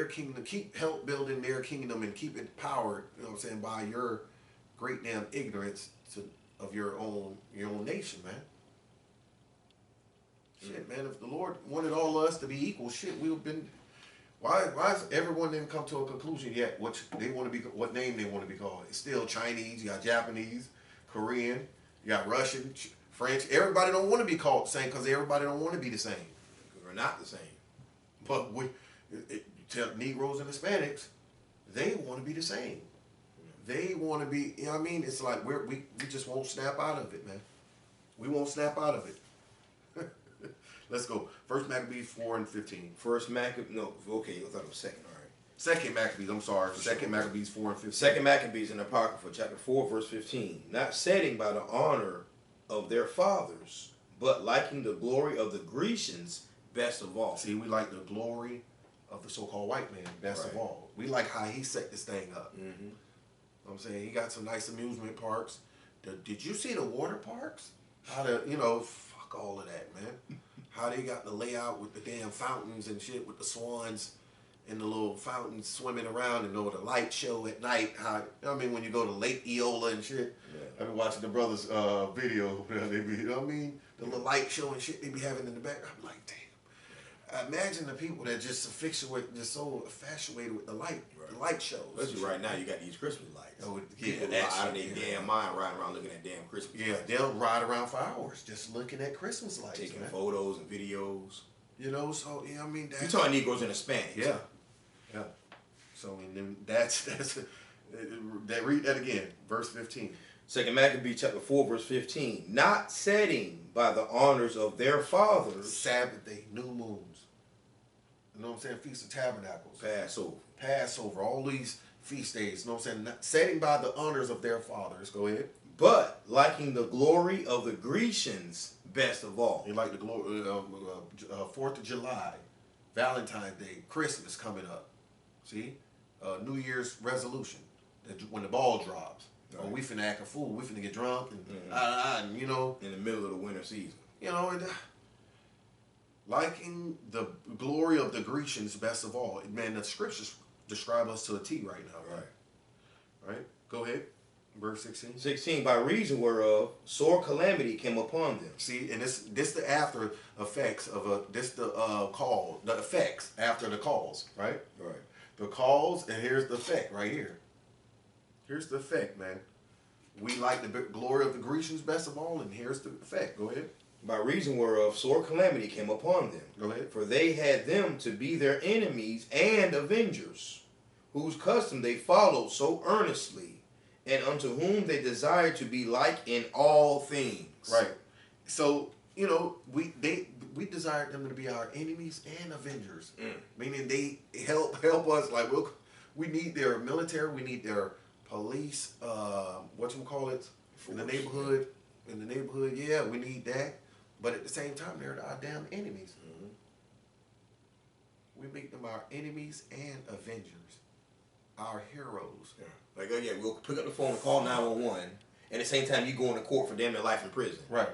kingdom, help building their kingdom and keep it powered, you know what I'm saying, by your great damn ignorance of your own nation, man. Shit, man, if the Lord wanted all of us to be equal, shit, we've been. Why has everyone didn't come to a conclusion yet? What they want to be, what name they want to be called? It's still Chinese. You got Japanese, Korean. You got Russian, French. Everybody don't want to be called the same because everybody don't want to be the same. We're not the same. But you tell Negroes and Hispanics, they want to be the same. They want to be. You know what I mean? It's like we just won't snap out of it, man. We won't snap out of it. Let's go. First Maccabees 4:15. First Maccabees, no, okay, I thought it was second, all right. Second Maccabees, I'm sorry. Second Maccabees 4:15. Second Maccabees in the Apocrypha, chapter 4, verse 15. Not setting by the honor of their fathers, but liking the glory of the Grecians best of all. See, we like the glory of the so-called white man best of all. We like how he set this thing up. Mm-hmm. You know what I'm saying? He got some nice amusement parks. Did you see the water parks? How fuck all of that, man. How they got the layout with the damn fountains and shit, with the swans and the little fountains swimming around, and the light show at night. How, you know what I mean, when you go to Lake Eola and shit. Yeah. I've been watching the brothers' video. They be, you know what I mean, the little light show and shit they be having in the back. I'm like, damn. Imagine the people that just so infatuated with the light, the light shows. Especially right now, you got these Christmas lights. Oh, People out of their damn mind riding around looking at damn Christmas lights. Yeah, they'll ride around for hours just looking at Christmas lights, taking man. photos and videos. You know, so I mean, You're talking Negroes and Hispanics. Yeah, yeah. So and then that's that. Read that again, verse 15. Second Maccabees chapter 4, verse 15. Not setting by the honors of their fathers. Sabbath day, new moons. You know what I'm saying? Feast of Tabernacles. Passover. All these feast days. You know what I'm saying? Not setting by the honors of their fathers. Go ahead. But liking the glory of the Grecians best of all. You like the glory, 4th of July, Valentine's Day, Christmas coming up. See? New Year's resolution. When the ball drops. Right. Oh, we finna act a fool. We finna get drunk and, you know. In the middle of the winter season. You know, and liking the glory of the Grecians best of all. Man, the scriptures describe us to a T right now. Right? Go ahead. Verse 16. 16, by reason whereof sore calamity came upon them. See, and this the after effects of the effects after the cause, right? Right. The cause, and here's the effect right here. Here's the effect, man. We like the glory of the Grecians best of all, and here's the effect. Go ahead. By reason whereof sore calamity came upon them. Go ahead. For they had them to be their enemies and avengers, whose custom they followed so earnestly, and unto whom they desired to be like in all things. Right. So, you know, we desired them to be our enemies and avengers. Meaning they help us, like we need their military, we need their police, in the neighborhood. In the neighborhood, yeah, we need that. But at the same time, they're our damn enemies. Mm-hmm. We make them our enemies and avengers. Our heroes. Yeah. Like, we'll pick up the phone and call 911. And at the same time, you go into court for damn near life in prison. Right.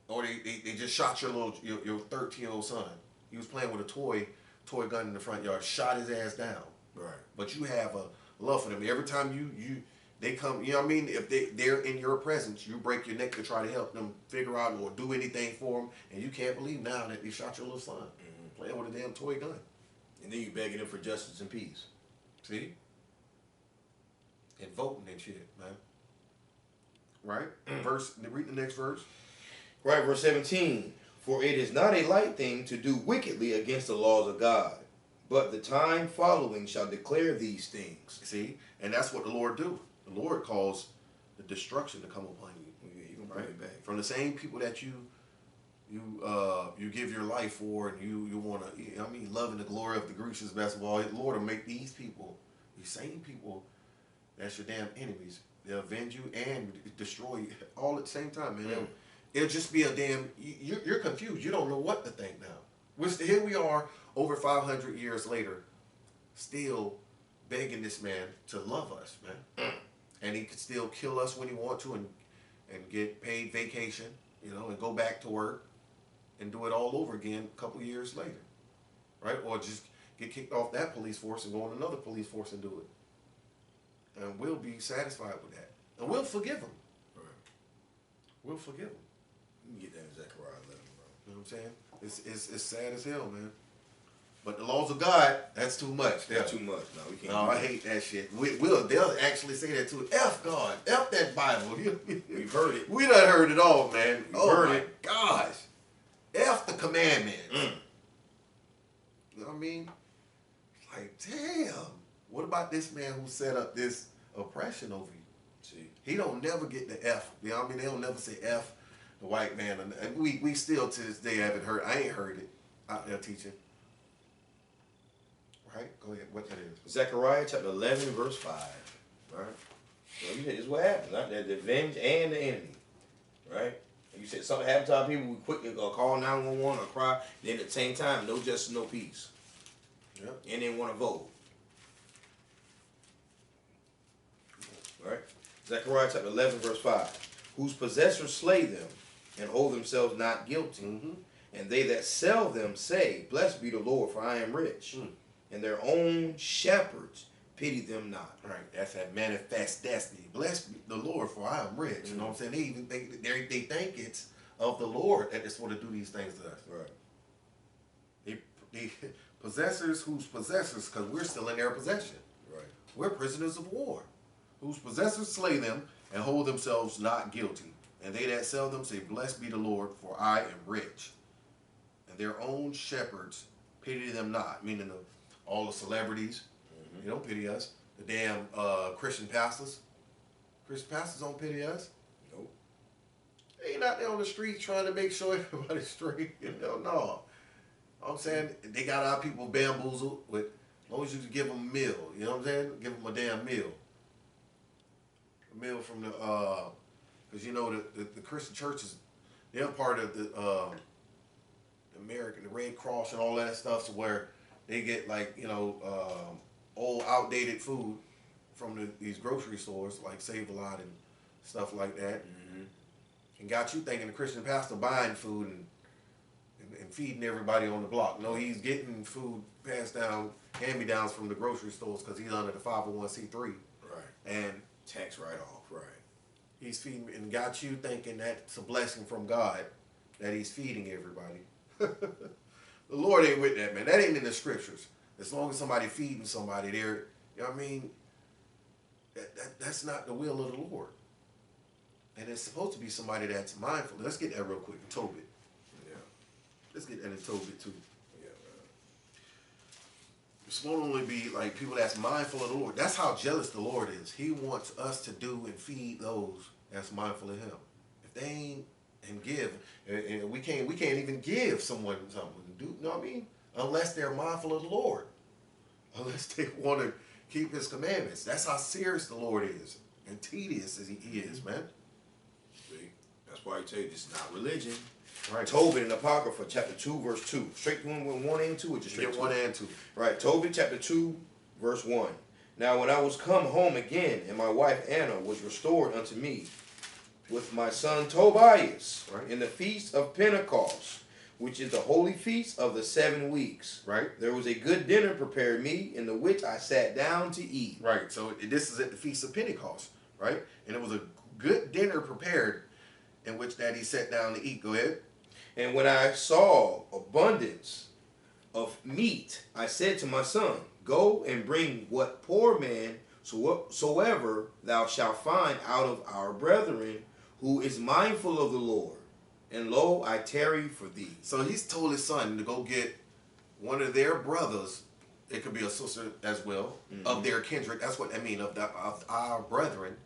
Or they just shot your 13-year-old son. He was playing with a toy gun in the front yard. Shot his ass down. Right. But you have a love for them. Every time they come, you know what I mean? If they're in your presence, you break your neck to try to help them figure out or do anything for them, and you can't believe now that they shot your little son playing with a damn toy gun. And then you begging them for justice and peace. See? And voting and shit, man. Right? Read the next verse. Right, verse 17. For it is not a light thing to do wickedly against the laws of God, but the time following shall declare these things. See? And that's what the Lord do. The Lord calls the destruction to come upon you. Yeah, you're gonna bring it back. From the same people that you give your life for, and you want to, loving the glory of the Grecians best of all. The Lord will make these people, these same people, that's your damn enemies. They'll avenge you and destroy you all at the same time, man. It'll just be a damn, you're confused. You don't know what to think now. Here we are, over 500 years later, still begging this man to love us, man. And he could still kill us when he want to and get paid vacation, and go back to work and do it all over again a couple years later, right? Or just get kicked off that police force and go on another police force and do it. And we'll be satisfied with that. And we'll forgive him. Right. We'll forgive him. You can get that in Zechariah 11, You know what I'm saying? It's sad as hell, man. But the laws of God, that's too much. That's too much. No, we can't. No, I hate that shit. They'll actually say that too. F God. F that Bible. We've heard it. We done heard it all, man. We've heard my it. gosh. F the commandments. Mm. You know what I mean? Like, damn. What about this man who set up this oppression over you? See, he don't never get the F. You know what I mean? They don't never say F the white man. And we still to this day haven't heard. I ain't heard it out there teaching. Right? Go ahead. What that is? Zechariah chapter 11 verse 5. Right? So this is what happens. Right? The revenge and the enemy. Right? You said something happened to our people, we quickly call 911 or cry. Then at the same time, no justice, no peace. Yep. And then want to vote. Right? Zechariah chapter 11 verse 5. Whose possessors slay them and hold themselves not guilty. Mm-hmm. And they that sell them say, Blessed be the Lord, for I am rich. And their own shepherds pity them not. Right, that's that manifest destiny. Bless the Lord, for I am rich. You know what I'm saying? They even think they think it's of the Lord that is want to do these things to us. Right. They possessors whose possessors, because we're still in their possession. Right. We're prisoners of war. Whose possessors slay them and hold themselves not guilty. And they that sell them say, Blessed be the Lord, for I am rich. And their own shepherds pity them not, meaning all the celebrities. They don't pity us. The damn Christian pastors. Christian pastors don't pity us. Nope. They ain't out there on the street trying to make sure everybody's straight. You know, no. I'm saying they got our people bamboozled with, as long as you give them a meal. You know what I'm saying? Give them a damn meal. A meal from the, because you know the Christian churches, they're part of the American, the Red Cross and all that stuff, so where they get like, you know, old outdated food from these grocery stores like Save-A-Lot and stuff like that, and got you thinking the Christian pastor buying food and feeding everybody on the block. No, he's getting food passed down, hand-me-downs from the grocery stores because he's under the 501c3. Right. And Tax write-off. Right. he's feeding and got you thinking that's a blessing from God that he's feeding everybody. The Lord ain't with that, man. That ain't in the scriptures. As long as somebody feeding somebody, they're, you know what I mean? That's not the will of the Lord. And it's supposed to be somebody that's mindful. Let's get that real quick in Tobit. Yeah. Let's get that in Tobit too. Yeah, man. It's going to only be like people that's mindful of the Lord. That's how jealous the Lord is. He wants us to do and feed those that's mindful of him. If they ain't and give, and we can't even give someone something. Do you know what I mean? Unless they're mindful of the Lord. Unless they want to keep his commandments. That's how serious the Lord is. And tedious as he is, man. See? That's why I tell you this is not religion. Right. Tobit in Apocrypha, chapter 2, verse 2. Straight to 1 and 2 or just straight Get to 1 and 2. Right. Tobit chapter 2, verse 1. Now when I was come home again, and my wife Anna was restored unto me, with my son Tobias, right, in the feast of Pentecost, which is the holy feast of the 7 weeks. Right. There was a good dinner prepared me, in the which I sat down to eat. Right. So this is at the feast of Pentecost, right? And it was a good dinner prepared, in which that he sat down to eat. Go ahead. And when I saw abundance of meat, I said to my son, Go and bring what poor man soever thou shalt find out of our brethren, who is mindful of the Lord. And lo, I tarry for thee. So he's told his son to go get one of their brothers. It could be a sister as well, of their kindred. That's what I mean, of our brethren,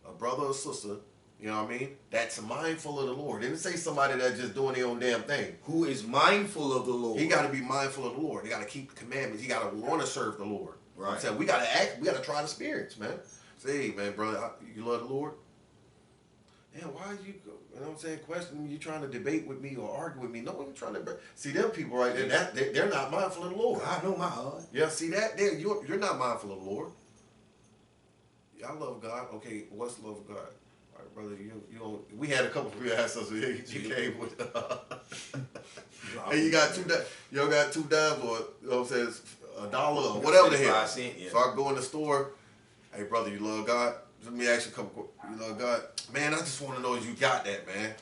a brother or sister. You know what I mean? That's mindful of the Lord. It didn't say somebody that's just doing their own damn thing. Who is mindful of the Lord. He got to be mindful of the Lord. He got to keep the commandments. He got to want to serve the Lord. Right. I'm saying we got to act. We got to try the spirits, man. Say, hey, man, brother, you love the Lord? Man, why are you know what I'm saying, questioning me? You trying to debate with me or argue with me? No, I'm trying to. See, them people right there, they're not mindful of the Lord. I know my heart. Yeah, see that? There, you're not mindful of the Lord. Yeah, I love God. Okay, what's love of God? All right, brother, you don't. We had a couple of people ask us. He came with. Hey, you got $2 or you know what I'm saying, $1 or whatever the hell. Yeah. So I go in the store. Hey, brother, you love God? Let me ask you a couple. You love God? Man, I just want to know if you got that, man.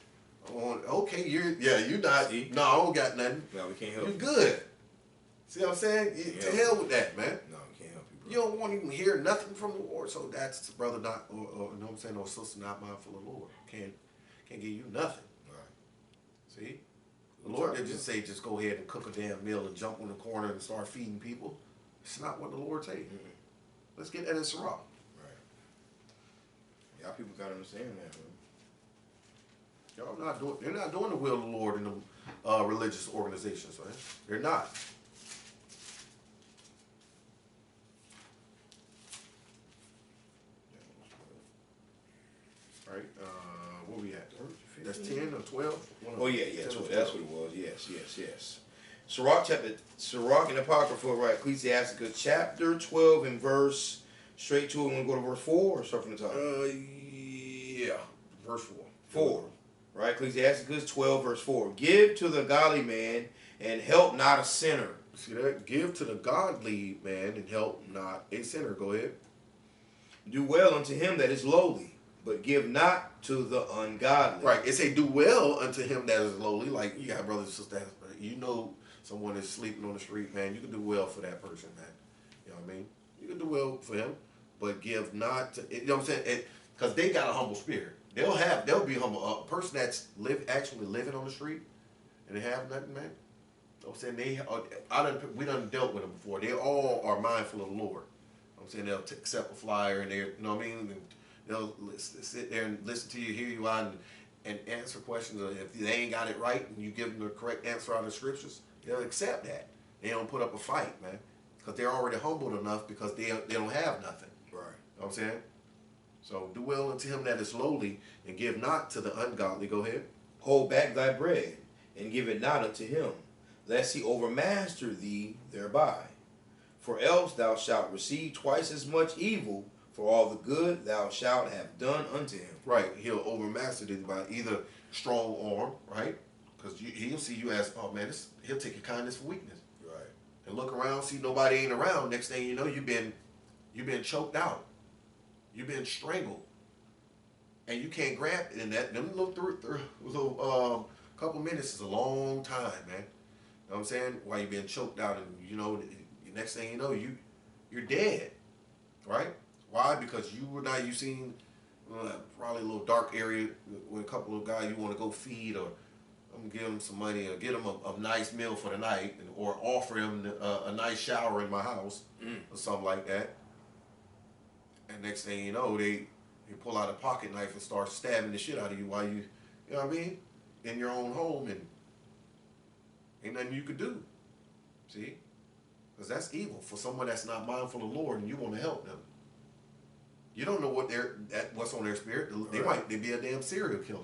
Okay, you're not. See? No, I don't got nothing. No, we can't help You're you. good. See what I'm saying? To hell with that, man. No, we can't help you, bro. You don't want to even hear nothing from the Lord. So that's brother not, or you know what I'm saying, or sister not mindful of the Lord. Can't give you nothing. Right. See? The Lord didn't just say, just go ahead and cook a damn meal and jump in the corner and start feeding people. It's not what the Lord said. Let's get that in Sirach. Right. Y'all people gotta understand that, man. They're not doing the will of the Lord in the religious organizations, man. They're not. Right? Where we at? That's 10 or 12? Oh yeah, 12. That's what it was. Yes. Sirach in the Apocrypha, right? Ecclesiasticus chapter 12 and verse, straight to it. Want to go to verse 4 or start from the top? Yeah. Verse 4. 4. Right? Ecclesiasticus 12 verse 4. Give to the godly man and help not a sinner. See that? Give to the godly man and help not a sinner. Go ahead. Do well unto him that is lowly, but give not to the ungodly. Right. It say do well unto him that is lowly. Like you got brothers and sisters, you know someone is sleeping on the street, man. You can do well for that person, man. You know what I mean? You can do well for him, but give not to, you know what I'm saying? Because they got a humble spirit. They'll be humble. A person that's actually living on the street and they have nothing, man. You know what I'm saying? We done dealt with them before. They all are mindful of the Lord. You know what I'm saying? They'll accept a flyer and you know what I mean? And they'll sit there and listen to you, hear you out, and answer questions. If they ain't got it right and you give them the correct answer out of the scriptures, they'll accept that. They don't put up a fight, man, because they're already humbled enough because they don't have nothing. Right. You know what I'm saying? So do well unto him that is lowly and give not to the ungodly. Go ahead. Hold back thy bread and give it not unto him, lest he overmaster thee thereby. For else thou shalt receive twice as much evil for all the good thou shalt have done unto him. Right. He'll overmaster thee by either strong arm, right? Because he'll see you as, oh man, he'll take your kindness for weakness. Right. And look around, see nobody ain't around. Next thing you know, you've been choked out. You've been strangled. And you can't grab it. And that them little couple minutes is a long time, man. You know what I'm saying? While you're being choked out, and you know, the next thing you know, you're dead, right? Why? Because you seen probably a little dark area with a couple of guys you want to go feed, or I'm gonna give them some money, or get them a nice meal for the night, or offer them a nice shower in my house, or something like that. And next thing you know, they pull out a pocket knife and start stabbing the shit out of you while you know what I mean, in your own home, and ain't nothing you could do. See? Because that's evil for someone that's not mindful of the Lord, and you want to help them. You don't know what's on their spirit. They might be a damn serial killer.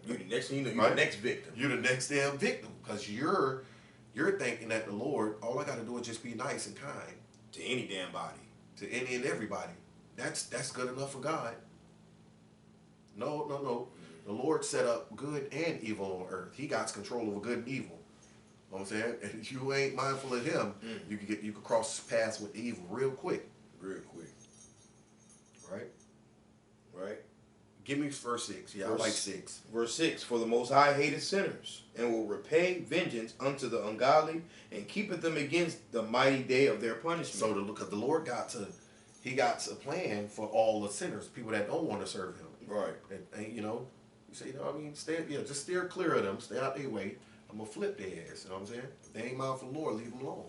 You the next thing you know, you're right? the next victim. You're the next damn victim because you're thinking that the Lord, all I got to do is just be nice and kind To any damn body. to any and everybody. That's good enough for God. No. The Lord set up good and evil on earth. He got control over good and evil. You know what I'm saying? And if you ain't mindful of him, you could cross paths with evil real quick. Real quick. Right? Give me verse 6. Yeah, I like 6. Verse 6. For the Most High hateth sinners, and will repay vengeance unto the ungodly, and keepeth them against the mighty day of their punishment. So because the Lord got a plan for all the sinners, people that don't want to serve him. Right. And you know, you say, you know what I mean, just steer clear of them, stay out their way. I'm gonna flip their ass, you know what I'm saying? If they ain't mindful of the Lord, leave them alone.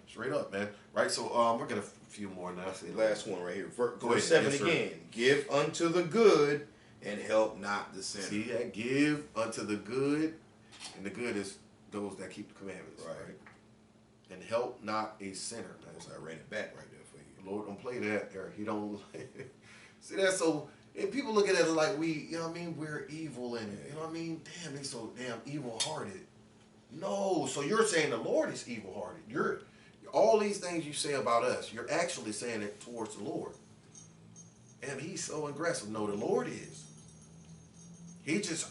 Straight up, man. Right, so we're gonna a few more now. Last one right here. Verse ahead. 7 Yes, again. Give unto the good and help not the sinner. See that? Give unto the good, and the good is those that keep the commandments. Right. And help not a sinner. So I ran it back right there for you. The Lord don't play that there. He don't see that. So and people look at it like we, you know what I mean, we're evil, and you know what I mean, damn, they so damn evil hearted. No, so you're saying the Lord is evil hearted. All these things you say about us, you're actually saying it towards the Lord. And he's so aggressive. No, the Lord is.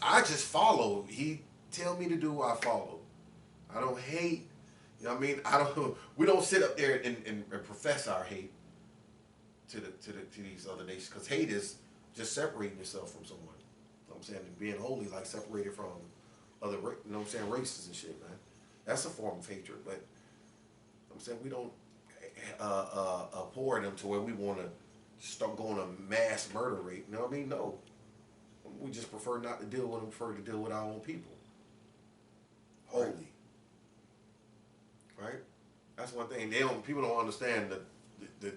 I just follow. He tell me to do, I follow. I don't hate. You know what I mean? We don't sit up there and profess our hate to these other nations, because hate is just separating yourself from someone. You know what I'm I'm saying? And being holy, like separated from other, you know what I'm saying, races and shit, man. That's a form of hatred, but I'm saying we don't abhor them to where we want to start going a mass murder rate. You know what I mean? No. We just prefer not to deal with them, prefer to deal with our own people. Holy. Right? That's one thing. People don't understand the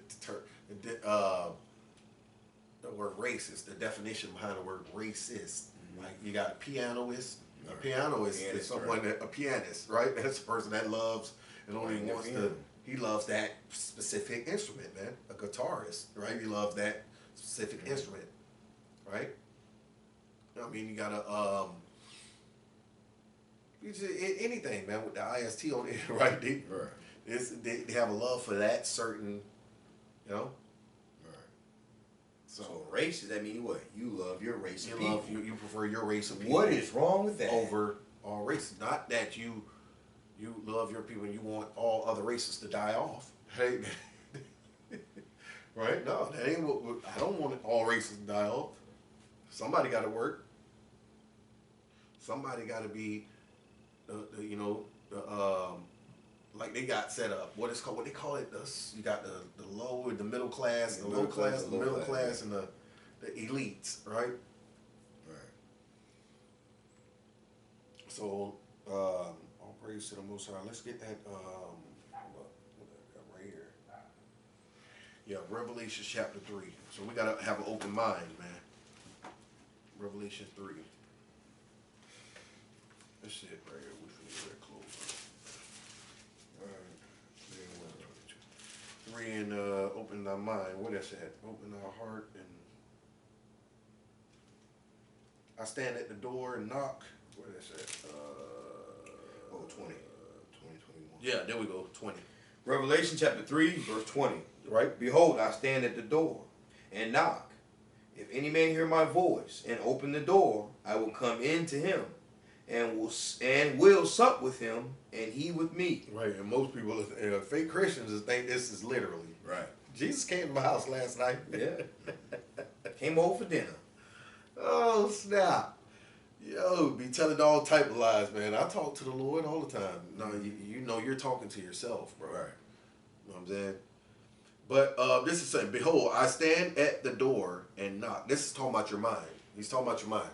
word racist, the definition behind the word racist. Like you got a pianist. A pianist is someone a pianist, right? That's a person that loves and only wants to. He loves that specific instrument, man. A guitarist, right? He loves that specific instrument, right? I mean, you gotta anything, man, with the IST on it, right? They have a love for that certain, you know. So racist, that means what? You love your race of people. You prefer your race of people. What is wrong with that? Over all races. Not that you love your people and you want all other races to die off. Hey, right? No, that ain't what I don't want all races to die off. Somebody got to work. Somebody got to be, like they got set up. What they call it? You got the low and the middle class, the middle class, and the elites, right? Right. So, all praise to the Most High. Let's get that. Right here. Yeah, Revelation chapter 3. So we gotta have an open mind, man. Revelation 3. That's it right here. We finna get that close. All right. 3 and open our mind. What is that? Open our heart and I stand at the door and knock. What is that? 20. 21. Yeah, there we go. 20. Revelation chapter 3, verse 20. Right? Behold, I stand at the door and knock. If any man hear my voice and open the door, I will come in to him and will sup with him and he with me. Right, and most people, fake Christians, think this is literally. Right. Jesus came to my house last night. Yeah. Came over for dinner. Oh, snap. Yo, be telling all type of lies, man. I talk to the Lord all the time. No, you know you're talking to yourself, bro. Right. You know what I'm saying? But this is saying, behold, I stand at the door and knock. This is talking about your mind. He's talking about your mind.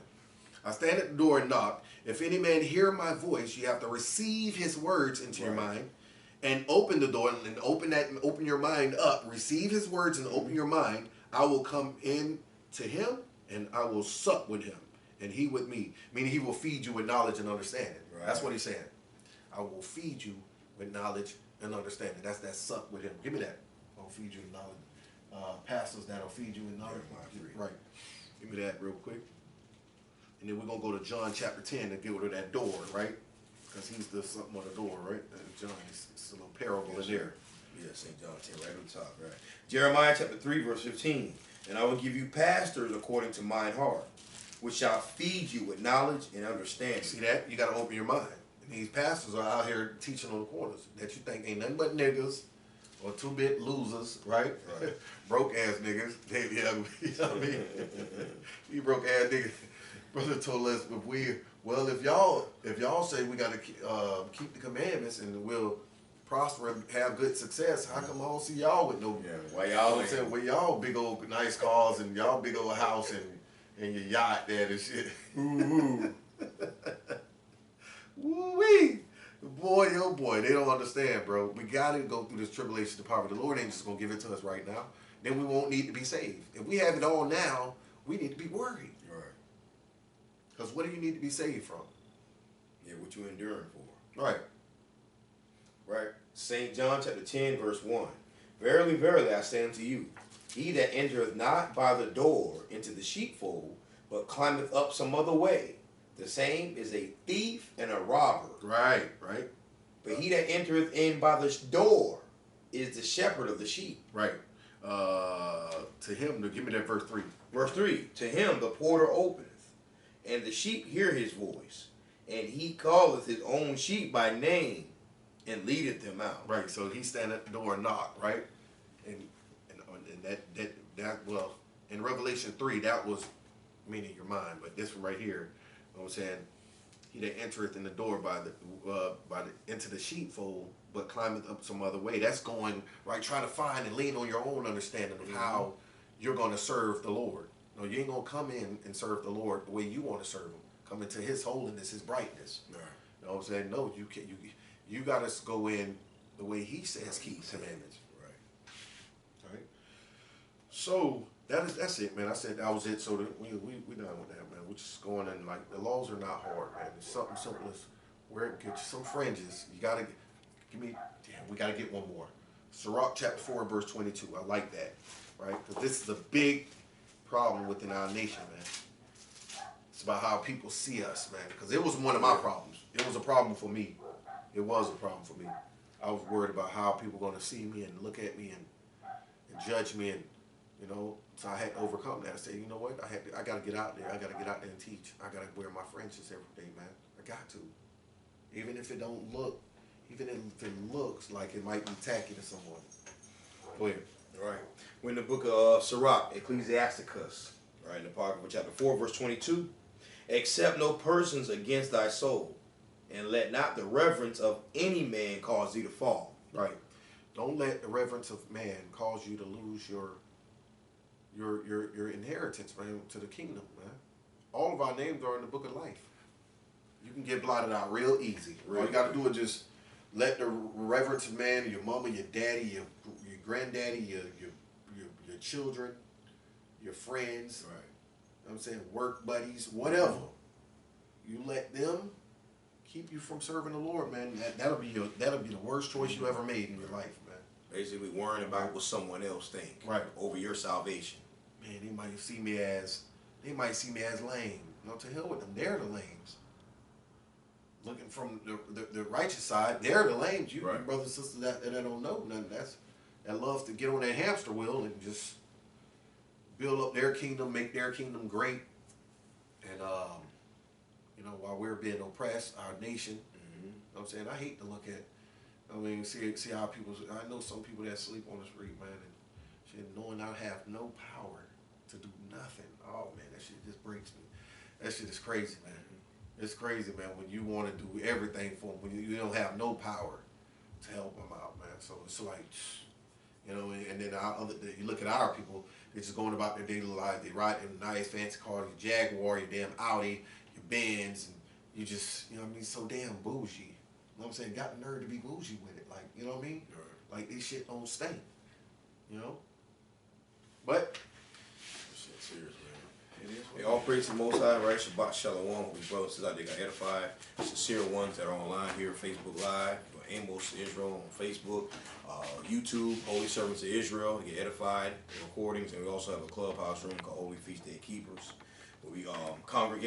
I stand at the door and knock. If any man hear my voice, you have to receive his words into your mind and open the door and open your mind up. Receive his words and open your mind. I will come in to him and I will sup with him and he with me. Meaning he will feed you with knowledge and understanding. Right. That's what he's saying. I will feed you with knowledge and understanding. That's that sup with him. Give me that. I'll feed you with knowledge. Pastors that'll feed you with knowledge. Right. Give me that real quick. And then we're going to go to John chapter 10 and get rid of that door, right? Because he's the something on the door, right? John, it's a little parable in there. Yeah, St. John 10, right on top, right? Jeremiah chapter 3, verse 15. And I will give you pastors according to mine heart, which shall feed you with knowledge and understanding. See that? You got to open your mind. And these pastors are out here teaching on the corners that you think ain't nothing but niggas or two-bit losers, right? Broke ass niggas. You know what I mean? You broke ass niggas. Brother told us if y'all say we gotta keep the commandments and we'll prosper and have good success, how come I don't see y'all with no? Yeah, why y'all? I'm saying, well, y'all big old nice cars and y'all big old house and your yacht there and shit. Woo wee. Boy, oh boy, they don't understand, bro. We gotta go through this tribulation to poverty. The Lord ain't just gonna give it to us right now. Then we won't need to be saved. If we have it all now, we need to be worried. Because what do you need to be saved from? Yeah, what you enduring for. Right. Right. St. John chapter 10, verse 1. Verily, verily, I say unto you, he that entereth not by the door into the sheepfold, but climbeth up some other way, the same is a thief and a robber. Right, right. But he that entereth in by the door is the shepherd of the sheep. Right. To him, give me that verse 3. Verse 3. To him the porter openeth, and the sheep hear his voice, and he calleth his own sheep by name, and leadeth them out. Right. So he stand at the door and knock. Right. And that well, in Revelation 3, that was meaning your mind, but this one right here, you know what I'm saying? He that entereth in the door by the into the sheepfold, but climbeth up some other way. That's going right, trying to find and lean on your own understanding of how you're going to serve the Lord. No, you ain't gonna come in and serve the Lord the way you want to serve Him. Come into His holiness, His brightness. Right. You know what I'm saying? No, you can. You got to go in the way He says keep His commandments. Right. Right. So that's it, man. I said that was it. So we done with that, man. We're just going in like the laws are not hard, man. It's something simple as get you some fringes. You gotta give me. Damn, we gotta get one more. Sirach chapter 4 verse 22. I like that, right? Because this is a big problem within our nation, man. It's about how people see us, man. Because it was one of my problems. It was a problem for me. It was a problem for me. I was worried about how people were going to see me and look at me and judge me, and you know. So I had to overcome that. I said, you know what? I got to get out there. I got to get out there and teach. I got to wear my fringes every day, man. I got to. Even if it don't look, even if it looks like it might be tacky to someone. Go ahead. Right. We're in the book of Sirach, Ecclesiasticus, right, in the Apocrypha, chapter 4, verse 22. Accept no persons against thy soul, and let not the reverence of any man cause thee to fall. Right. Don't let the reverence of man cause you to lose your inheritance, man, to the kingdom, man. All of our names are in the book of life. You can get blotted out real easy. All you got to do is just let the reverence of man, your mama, your daddy, your granddaddy, your children, your friends, right. You know what I'm saying, work buddies, whatever. You let them keep you from serving the Lord, man. That'll be the worst choice you ever made in your life, man. Basically worrying about what someone else think, right, over your salvation. Man, they might see me as lame. No, to hell with them. They're the lames. Looking from the righteous side, they're the lames. You brothers and sisters that don't know nothing. That loves to get on that hamster wheel and just build up their kingdom, make their kingdom great, and you know, while we're being oppressed, our nation. You know what I'm saying? I hate to look at. I mean, see how people. I know some people that sleep on the street, man, and shit, knowing I have no power to do nothing. Oh man, that shit just breaks me. That shit is crazy, man. It's crazy, man, when you want to do everything for them, when you don't have no power to help them out, man. So it's like, you know, and then you look at our people, they're just going about their daily life. They ride in nice fancy cars, your Jaguar, your damn Audi, your Benz, and you just, you know what I mean, so damn bougie. You know what I'm saying? Got the nerve to be bougie with it. Like, you know what I mean? Right. Like, this shit don't stink, you know? But, shit serious, man. Hey, all praise to the Most High, right? Shabbat Shalom. We brothers out there got edified. Sincere ones that are online here, Facebook Live, Amos Israel on Facebook, YouTube, Holy Servants of Israel, get edified, recordings, and we also have a clubhouse room called Holy Feast Day Keepers, where we congregate.